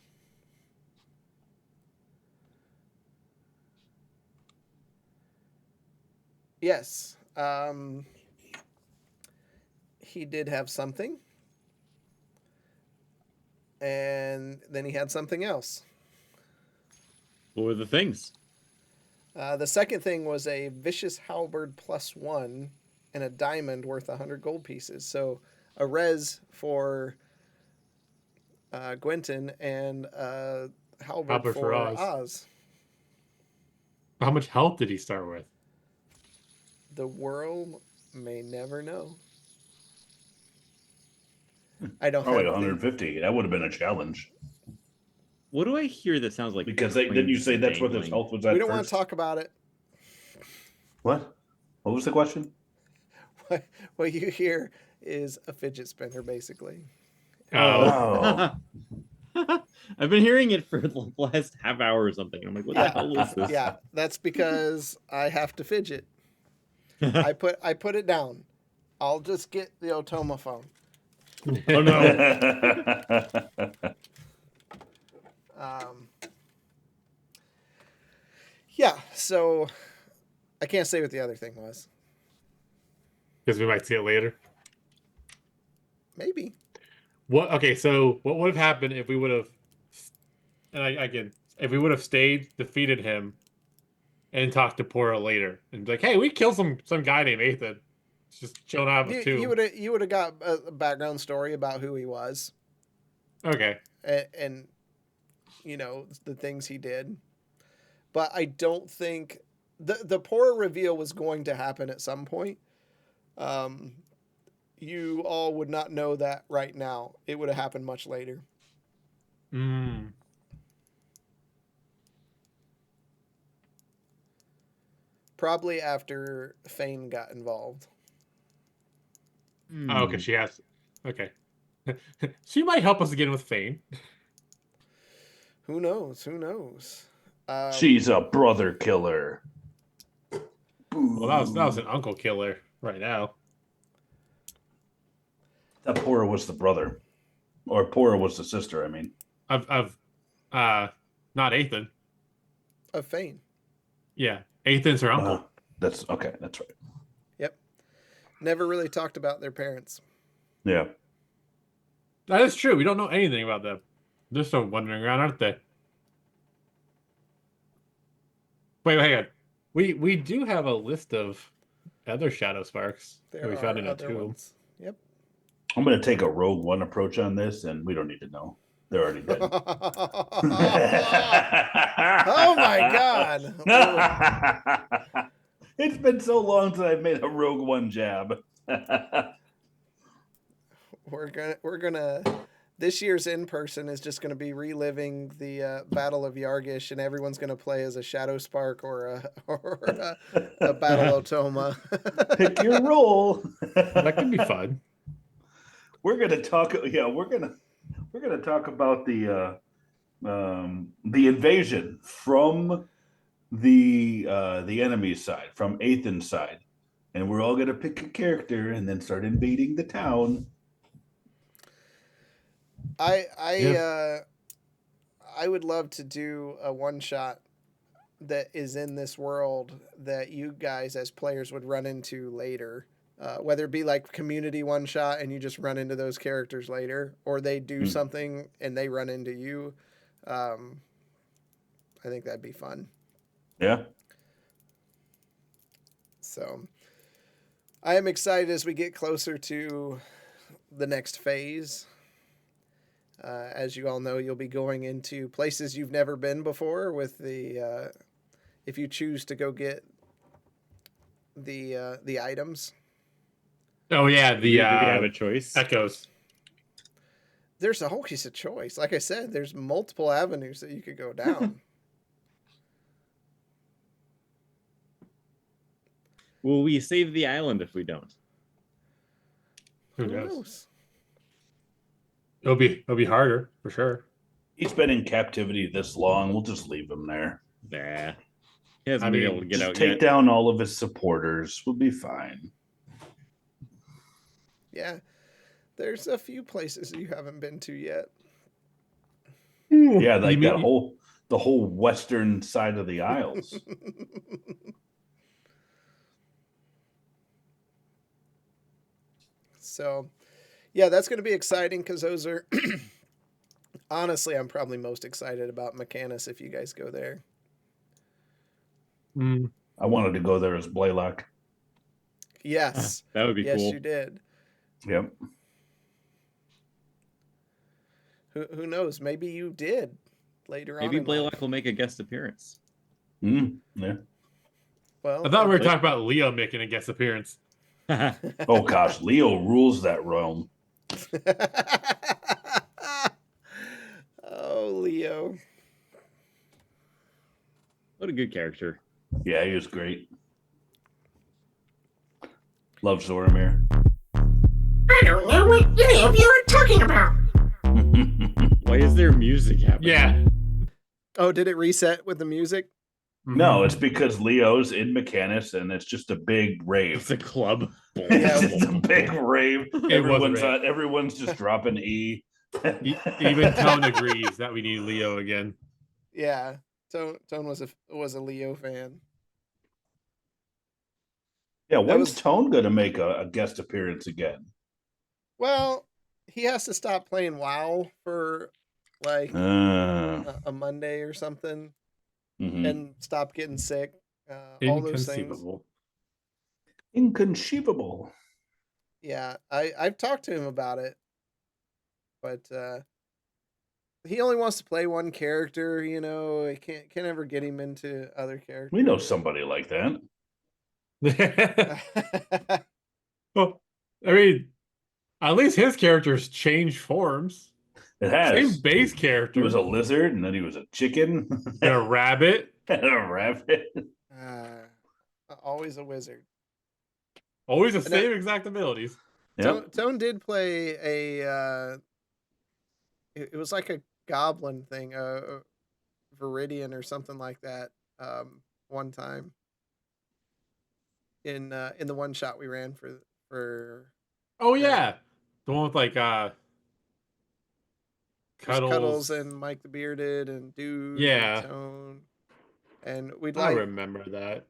Yes. He did have something. And then he had something else. What were the things? The second thing was a vicious halberd +1 and a diamond worth 100 gold pieces. So a res for Gwenton and Halberd Halberd for for Oz. Oz. How much health did he start with? The world may never know. I don't Probably have 150. That would have been a challenge. What do I hear that sounds like? Because didn't you say that's what his dangling? health was at We don't want first? to talk about it. What? What was the question? What you hear is a fidget spinner, basically. Oh, Oh. I've been hearing it for the last half hour or something. I'm like, what the hell is this? Yeah, that's because I have to fidget. I put it down. I'll just get the Otoma phone. Oh no. Yeah, so I can't say what the other thing was. because we might see it later. Maybe. What? Okay, so what would have happened if we would have, and again, if we would have stayed, defeated him, and talked to Pora later, and be like, hey, we killed some guy named Ethan. He's just chilling out of a tomb. You would have got a background story about who he was Okay. and you know the things he did. But I don't think the Pora reveal was going to happen at some point. You all would not know that right now. It would have happened much later. Mm. Probably after Fane got involved. Oh, okay, she has. Okay. She might help us again with Fane. Who knows? Who knows? She's a brother killer. Well, that was an uncle killer right now. That Pora was the brother. Or Pora was the sister, I mean. Of not Ethan. Of Fane. Yeah, Ethan's her uncle. That's okay, that's right. Yep. Never really talked about their parents. Yeah. That is true. We don't know anything about them. They're still wandering around, aren't they? Wait, hang on. We do have a list of other Shadow Sparks that we found in a other tomb. ones. Yep. I'm gonna take a Rogue One approach on this, and we don't need to know. They're already dead. Oh my God. It's been so long since I've made a Rogue One jab. We're gonna this year's in person is just gonna be reliving the Battle of Yargish, and everyone's gonna play as a Shadow Spark or a Battle Otoma. Pick your role. That could be fun. We're gonna talk. Yeah, we're gonna talk about the invasion from the enemy's side, from Ethan's side, and we're all gonna pick a character and then start invading the town. I would love to do a one shot that is in this world that you guys as players would run into later. Whether it be like community one shot and you just run into those characters later, or they do something and they run into you. I think that'd be fun. Yeah. So I am excited as we get closer to the next phase. As you all know, you'll be going into places you've never been before with the if you choose to go get the items. Oh yeah, the We have a choice. echoes. There's a whole piece of choice. Like I said, there's multiple avenues that you could go down. Will we save the island if we don't? Who knows? It'll be harder for sure. He's been in captivity this long. We'll just leave him there. Nah. He hasn't I been mean, able to get Just out take yet. down all of his supporters. We'll be fine. Yeah. There's a few places you haven't been to yet. Yeah, like You that mean- the whole western side of the Isles. So, yeah, that's going to be exciting because those are honestly, I'm probably most excited about Mechanus if you guys go there. Mm. I wanted to go there as Blaylock. Yes. That would be Yes, cool. you did. Yep. Who knows? Maybe you did later Maybe on. in life. Blaylock will make a guest appearance. Yeah. Well, I thought we were talking about Leo making a guest appearance. Oh gosh, Leo rules that realm. Oh, Leo. What a good character. Yeah, he was great. Love Zoramir. I don't know what any of you are talking about. Why is there music happening? Yeah. Oh, did it reset with the music? No, it's because Leo's in Mechanus and it's just a big rave. It's a club. It's a big rave. It was a rave. Everyone's just dropping E. Even Tone agrees that we need Leo again. Yeah. Tone was a Leo fan. Yeah, when's was- Tone going to make a guest appearance again? Well, he has to stop playing WoW for like a Monday or something, Mhm. and stop getting sick. All those things. Inconceivable. Inconceivable. Yeah, I've talked to him about it, but he only wants to play one character. You know, I can't ever get him into other characters. We know somebody like that. Well, I mean, at least his characters change forms. It has. Same base character. He was a lizard, and then he was a chicken, and a rabbit. and a rabbit. Always a wizard. Always the And same exact abilities. Yep. Tone did play a. It was like a goblin thing, a Viridian or something like that. One time. In the one shot we ran for. Oh yeah, the one with like Cuddles and Mike the Bearded and Dude. Yeah. And Tone. And I remember that.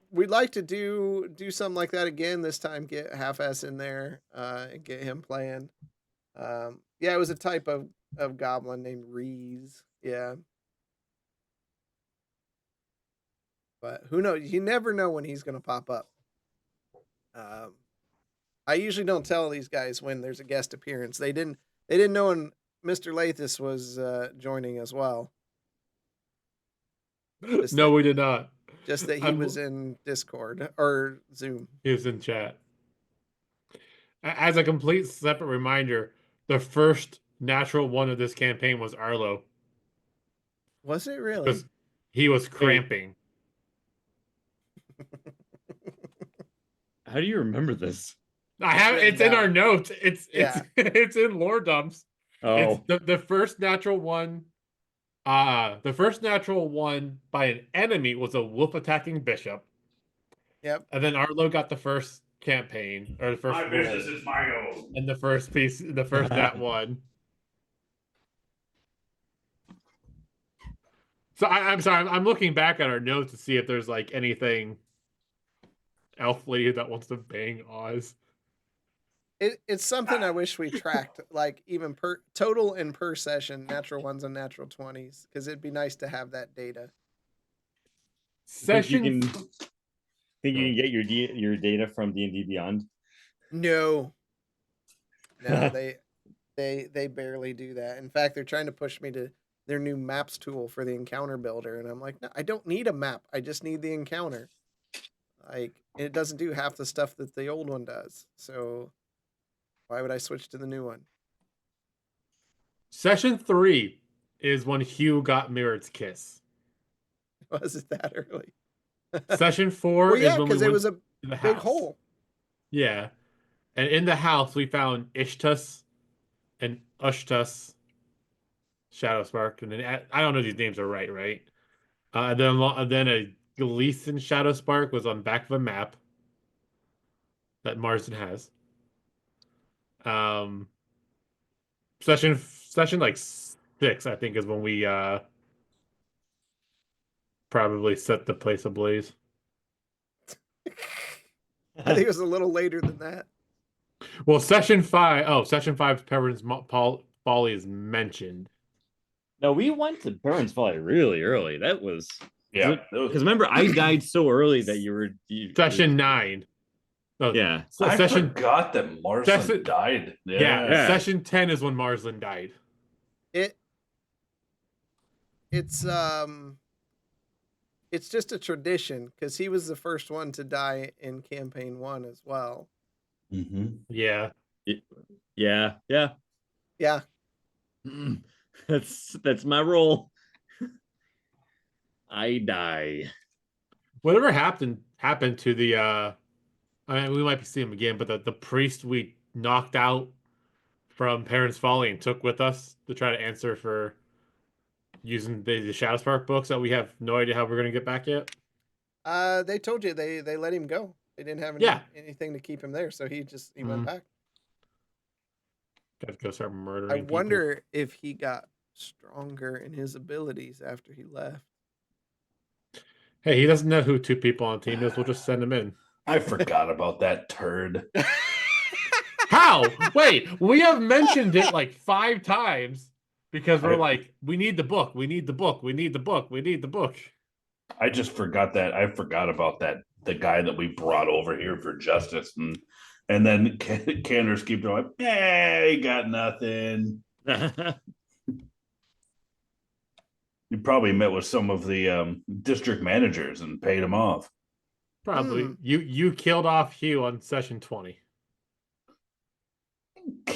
we'd like to do something like that again. This time, get Half-Ass in there and get him playing. Yeah, it was a type of goblin named Reese. Yeah. But who knows? You never know when he's going to pop up. I usually don't tell these guys when there's a guest appearance. They didn't know when Mr. Lathis was joining as well. No, we did not. Just that he I'm- was in Discord or Zoom. He was in chat. As a complete separate reminder, the first natural one of this campaign was Arlo. Was it really? Because he was cramping. How do you remember this? I have written it's in down. our notes. It's Yeah. it's in lore dumps. Oh, It's the first natural one. The first natural one by an enemy was a wolf attacking bishop. Yep. And then Arlo got the first campaign or the first My business is my own. and the first piece, the first nat one. So I'm sorry, I'm looking back at our notes to see if there's like anything elf lady that wants to bang Oz. It's something I wish we tracked, like even per total and per session, natural ones and natural 20s, because it'd be nice to have that data. think you Session can get your data from D&D Beyond? No, they barely do that. In fact, they're trying to push me to their new maps tool for the encounter builder, and I'm like, no, I don't need a map. I just need the encounter. Like, it doesn't do half the stuff that the old one does. So why would I switch to the new one? Session 3 is when Hugh got Mirrod's kiss. Was it that early? Session 4 Well, yeah, is when we because went it was a to the big house. hole. Yeah. And in the house, we found Ishtus and Ushtus, Shadowspark, and then I don't know if these names are right? And then a Gleason Shadowspark was on back of a map that Marsden has. Session like 6, I think, is when we probably set the place ablaze. I think it was a little later than that. Well, session 5's Perrin's Folly is mentioned. No, we went to Burns Folly really early. That was Yeah. because remember I died so early that you Session 9. Oh, Yeah. I session forgot that Marsden Session- died. yeah. Yeah. Session 10 is when Marsland died. it's just a tradition because he was the first one to die in campaign 1 as well. Mm-hmm. Yeah. Yeah. Yeah. That's my role. I die. Whatever happened to the I mean we might be seeing him again, but the priest we knocked out from Parents Folly and took with us to try to answer for using the Shadow Spark books that we have no idea how we're gonna get back yet. They told you they let him go. They didn't have Yeah. anything to keep him there, so he went Mhm. back. Got to go start murdering I people. wonder if he got stronger in his abilities after he left. Hey, he doesn't know who 2 people on the team is. We'll just send him in. I forgot about that turd. How? Wait, we have mentioned it like 5 times because we're I- like, we need the book, we need the book, we need the book, we need the book. I just forgot that. I forgot about that. The guy that we brought over here for justice, and then Canners keep going. He got nothing. You probably met with some of the district managers and paid them off. Probably. Hmm. You killed off Hugh on session 20.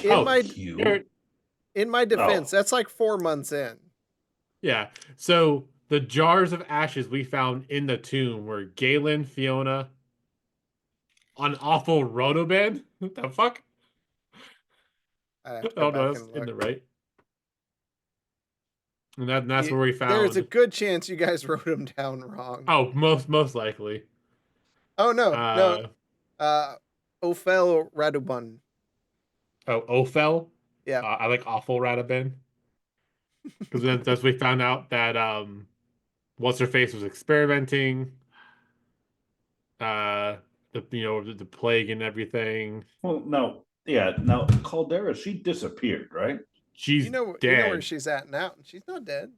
In my Hugh. in my defense, Oh. that's like 4 months in. Yeah. So the jars of ashes we found in the tomb were Galen, Fiona, an awful Rotoban. What the fuck? I have to Oh go no, back that's and in the look. right. And that's where we found. There's a good chance you guys wrote him down wrong. Oh, most likely. Oh no, Uh, no. Ophel Radubun. Oh, Ophel. Yeah. I like awful Radabin. Because then as we found out that what's her face was experimenting, the plague and everything. Well, no, yeah. Now Caldera, she disappeared, right? She's You know dead. where she's at now. She's not dead,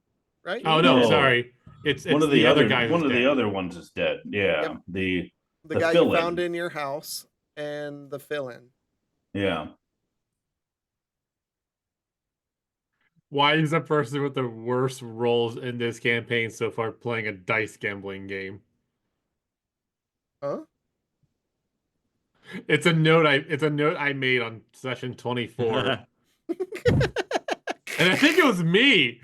right? Oh no, No. sorry. It's One of the other guy. One who's of the dead. other ones is dead. Yeah, Yep. the The guy you fill-in. found in your house and the fill-in. Yeah. Why is the person with the worst rolls in this campaign so far playing a dice gambling game? Huh? It's a note I made on session 24. And I think it was me.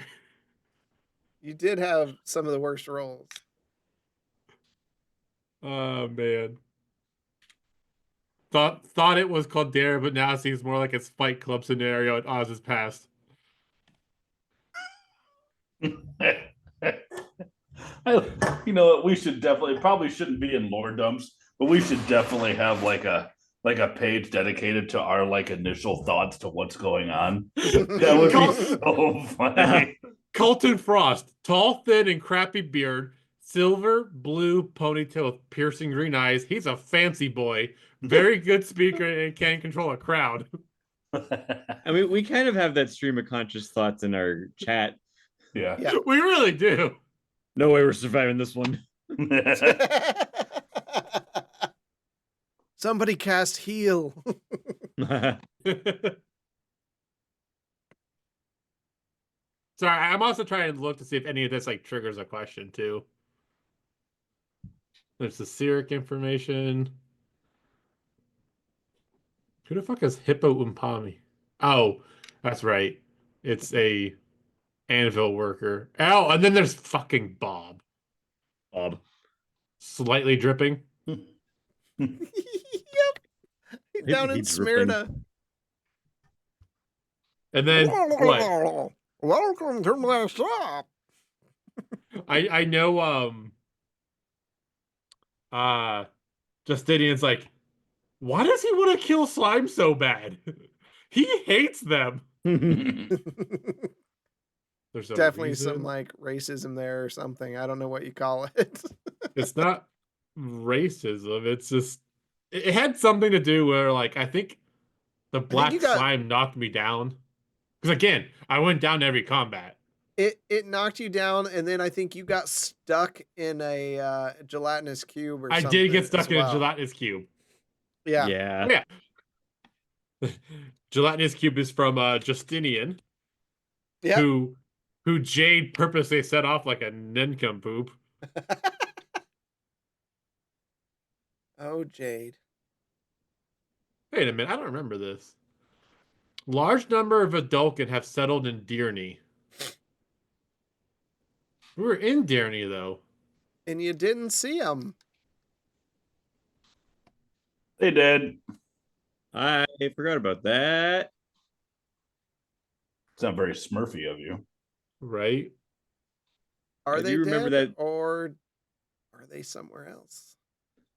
You did have some of the worst rolls. Oh man. Thought it was called Dare, but now it seems more like it's Fight Club scenario at Oz's past. You know what? We should definitely probably shouldn't be in lore dumps, but we should definitely have like a page dedicated to our like initial thoughts to what's going on. That would be so funny. Colton Frost, tall, thin, and crappy beard, silver, blue ponytail with piercing green eyes. He's a fancy boy. Very good speaker and can control a crowd. I mean, we kind of have that stream of conscious thoughts in our chat. Yeah. Yeah. We really do. No way we're surviving this one. Somebody cast heal. Sorry, I'm also trying to look to see if any of this like triggers a question too. There's the Cyric information. Who the fuck is Hippo Umpami? Oh, that's right. It's a anvil worker. Oh, and then there's fucking Bob. Bob. Slightly dripping. Yep. Down in He's dripping. Smyrna. And then what? Welcome to my shop. I know Justinian's like, why does he want to kill slime so bad? He hates them. There's a Definitely reason. some like racism there or something. I don't know what you call it. It's not racism. It's just it had something to do where like I think the black you got- slime knocked me down. Because again, I went down to every combat. It knocked you down, and then I think you got stuck in a gelatinous cube or I something. did get stuck as in well. a gelatinous cube. Yeah. Yeah. Yeah. Gelatinous cube is from Justinian, Yeah. who who Jade purposely set off like a nincompoop. Oh, Jade. Wait a minute, I don't remember this. Large number of Adulkin have settled in Dearney. We were in Dearney, though. And you didn't see them. They did. I forgot about that. It's not very Smurfy of you. Right? Are I they do remember dead, that- or are they somewhere else?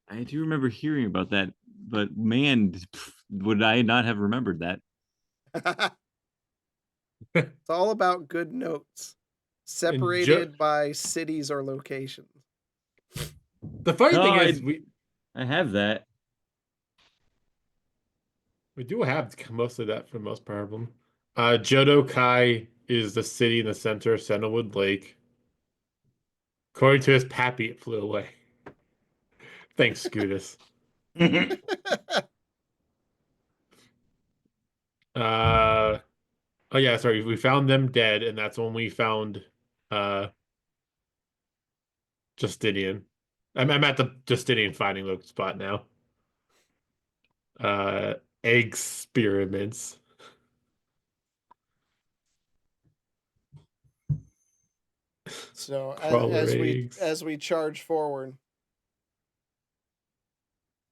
I do remember hearing about that, but man, would I not have remembered that? It's all about good notes, separated by cities or locations. The funny No, thing is, I have that. we do have most of that for the most part of them. Jodo Kai is the city in the center of Sandalwood Lake. According to his pappy, it flew away. Thanks, Scootus. Oh yeah, sorry. We found them dead, and that's when we found Justinian. I'm at the Justinian finding spot now. Experiments. So Crawler eggs. as we charge forward.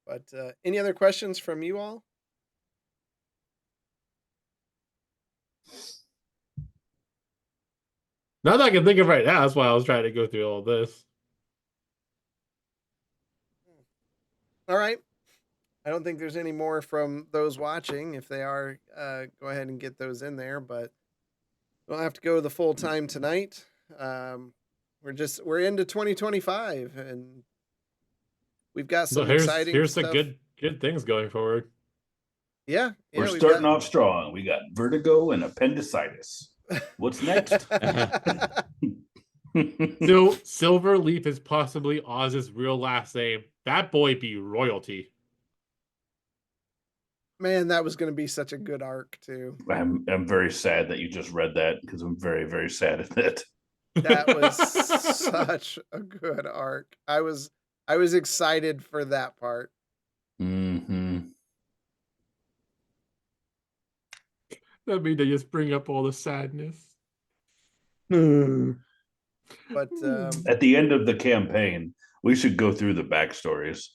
But any other questions from you all? Not that I can think of right now. That's why I was trying to go through all this. All right. I don't think there's any more from those watching. If they are, go ahead and get those in there. But we'll have to go the full time tonight. We're into 2025, and we've got some exciting. Here's stuff. the good things going forward. Yeah, We're we've starting got- off strong. We got vertigo and appendicitis. What's next? So Silverleaf is possibly Oz's real last name. That boy be royalty. Man, that was going to be such a good arc too. I'm very sad that you just read that because I'm very, very sad at it. That was such a good arc. I was excited for that part. Mm-hmm. That mean they just bring up all the sadness. But At the end of the campaign, we should go through the backstories.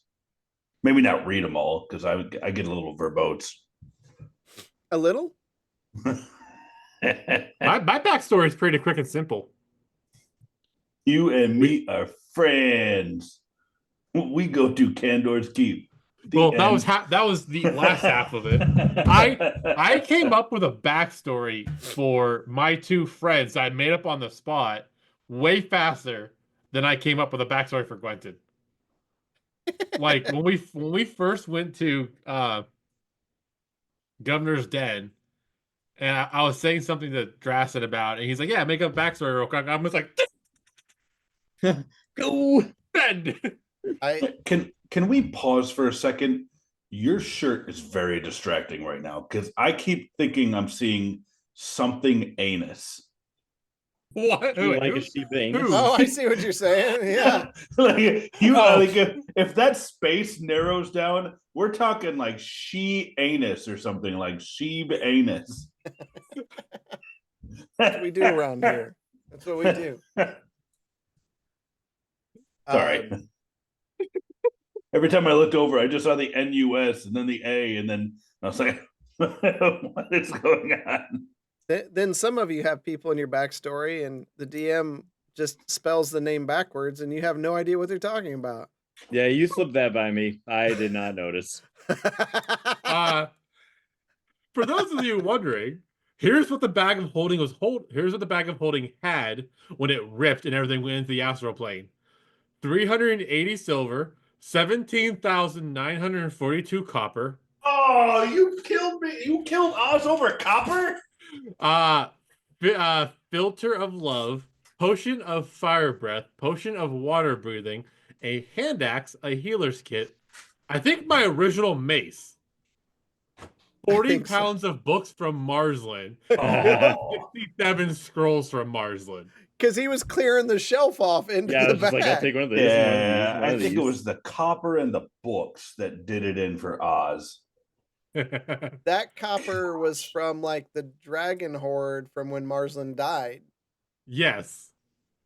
Maybe not read them all because I get a little verbose. a little. My backstory is pretty quick and simple. You and me are friends. We go to Candor's Keep. The Well, that end. was the last half of it. I came up with a backstory for my two friends I made up on the spot way faster than I came up with a backstory for Gwenton. Like when we first went to Governor's Den, and I was saying something to Drastin about, and he's like, "Yeah, make up a backstory real quick." I'm just like, Go. "Bend." Can we pause for a second? Your shirt is very distracting right now because I keep thinking I'm seeing something anus. What? Do you Wait, like who? a sheep anus? Who? Oh, I see what you're saying. Yeah. Like you Oh. like if that space narrows down, we're talking like she anus or something like sheeb anus. That's what we do around here. That's what we do. Sorry. Um, Every time I looked over, I just saw the NUS and then the A, and then I was like, "What is going on?" then some of you have people in your backstory, and the DM just spells the name backwards, and you have no idea what they're talking about. Yeah, you slipped that by me. I did not notice. For those of you wondering, here's what the bag of holding Here's what the bag of holding had when it ripped and everything went into the astral plane: 380 silver, 17,942 copper, Oh, you killed me! You killed Oz over copper. filter of love, potion of fire breath, potion of water breathing, a hand axe, a healer's kit. I think my original mace. 40 think so. pounds of books from Marsland. Oh. 67 scrolls from Marsland. Because he was clearing the shelf off into Yeah, I the was just back. like, I'll take one of these. Yeah, one I of think it these. was the copper and the books that did it in for Oz. That copper was from like the dragon horde from when Marsland died. Yes.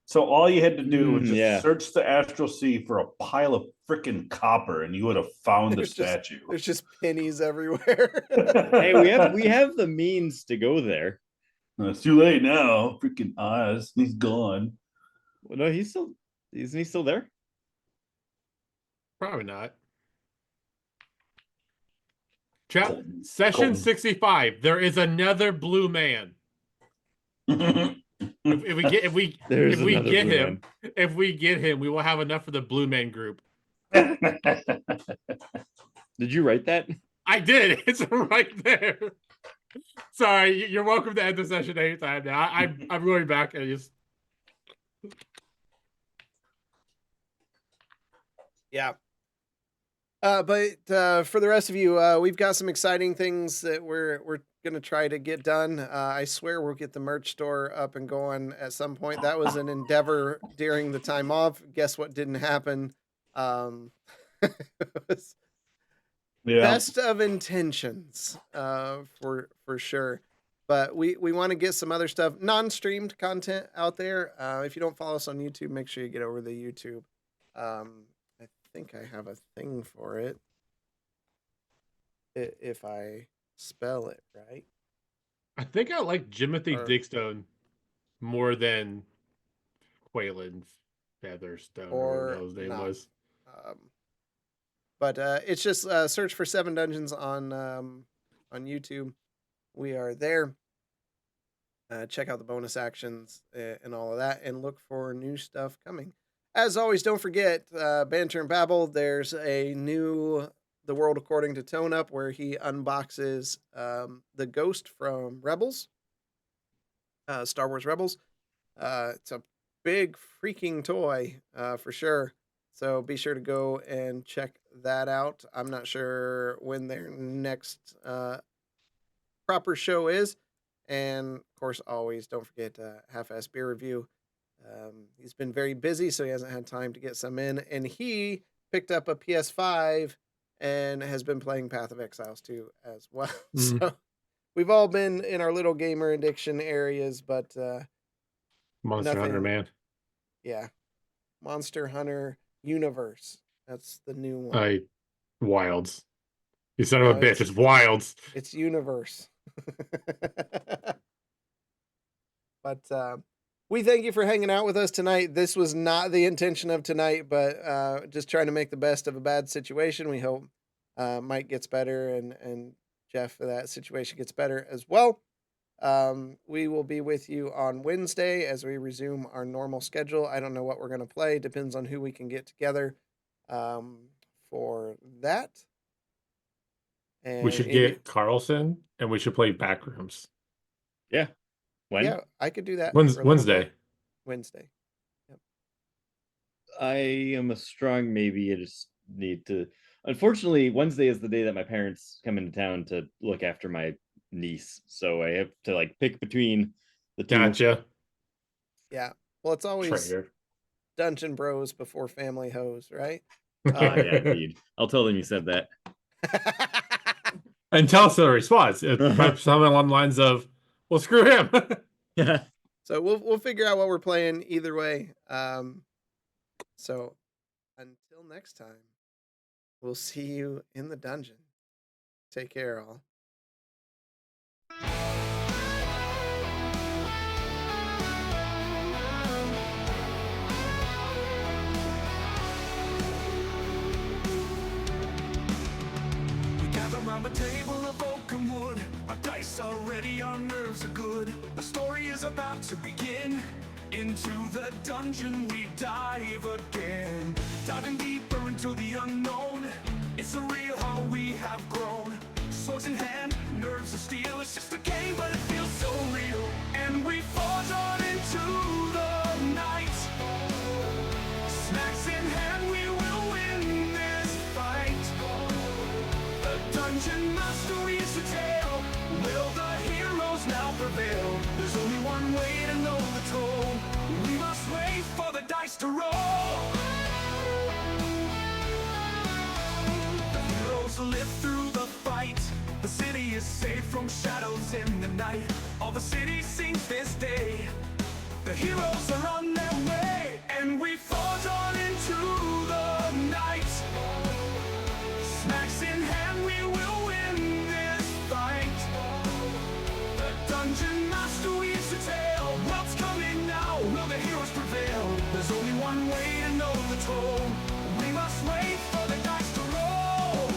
So all you had to do was just yeah. search the Astral Sea for a pile of freaking copper, and you would have found the There's just- statue. There's just pennies everywhere. Hey, we have the means to go there. It's too late now. Freaking Oz, he's gone. Well, no, isn't he still there? Probably not. Chat Colton. session Colton. 65. There is another blue man. If we get There's if we another get blue him, if we get him, we will have enough for the blue man group. Did you write that? I did. It's right there. Sorry, you're welcome to end the session anytime now. I'm going back and just Yeah. But for the rest of you, we've got some exciting things that we're gonna try to get done. I swear we'll get the merch store up and going at some point. That was an endeavor during the time off. Guess what didn't happen? It was Yeah. best of intentions, for sure. But we want to get some other stuff, non-streamed content out there. If you don't follow us on YouTube, make sure you get over to YouTube. I think I have a thing for it. If I spell it right. I think I like Jimothy Or- Digstone more than Quaylen Featherstone or whatever his name not. was. But it's just search for Seven Dungeons on YouTube. We are there. Check out the bonus actions and all of that, and look for new stuff coming. As always, don't forget Banter and Babble. There's a new The World According to Tone Up where he unboxes the Ghost from Rebels, Star Wars Rebels. It's a big freaking toy for sure. So be sure to go and check that out. I'm not sure when their next proper show is. And of course, always don't forget Half-Ass Beer Review. He's been very busy, so he hasn't had time to get some in. And he picked up a PS5 and has been playing Path of Exiles 2 as well. So we've all been in our little gamer addiction areas, but Monster Hunter, nothing- man. yeah. Monster Hunter Universe. That's the new one. Wilds. You son of a No, bitch. It's Wilds. It's Universe. But we thank you for hanging out with us tonight. This was not the intention of tonight, but just trying to make the best of a bad situation. We hope Mike gets better and Jeff, that situation gets better as well. We will be with you on Wednesday as we resume our normal schedule. I don't know what we're going to play. Depends on who we can get together for that. And We should get Carlson and we should play Backrooms. When? Yeah, I could do that. for a little Wednesday. bit. Wednesday. I am a strong maybe. I just need to. Unfortunately, Wednesday is the day that my parents come into town to look after my niece, so I have to like pick between the two. Gotcha. Yeah. Well, it's always Traitor. Dungeon Bros before Family Hoes, right? Yeah, indeed. I'll tell them you said that. And tell us the response. Perhaps something along the lines of, well, screw him. Yeah. So we'll figure out what we're playing either way. So until next time, we'll see you in the dungeon. Take care, all. We gather round the table of oak and wood. Our dice are ready, our nerves are good. The story is about to begin. Into the dungeon we dive again. Diving deeper into the unknown. It's surreal how we have grown. Swords in hand, nerves of steel. It's just a game, but it feels so real. And we forge on into the night. Snacks in hand, we will win this fight. The dungeon master is a tale. Will the heroes now prevail? There's only one way to know the toll. We must wait for the dice to roll. The heroes live through the fight. The city is safe from shadows in the night. All the city sings this day. The heroes are on their way, and we forge on into the night. Snacks in hand, we will win this fight. The dungeon master weaves a tale. What's coming now? Will the heroes prevail? There's only one way to know the toll. We must wait for the dice to roll.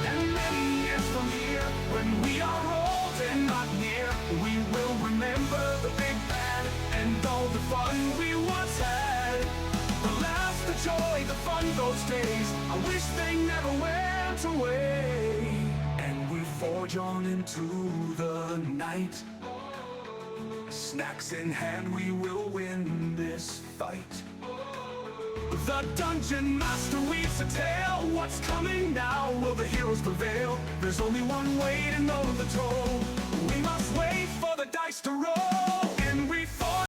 And many years from here, when we are old and not near, we will remember the big bad and all the fun we once had. The laughs, the joy, the fun, those days, I wish they never went away. And we forge on into the night. Snacks in hand, we will win this fight. The dungeon master weaves a tale. What's coming now? Will the heroes prevail? There's only one way to know the toll. We must wait for the dice to roll.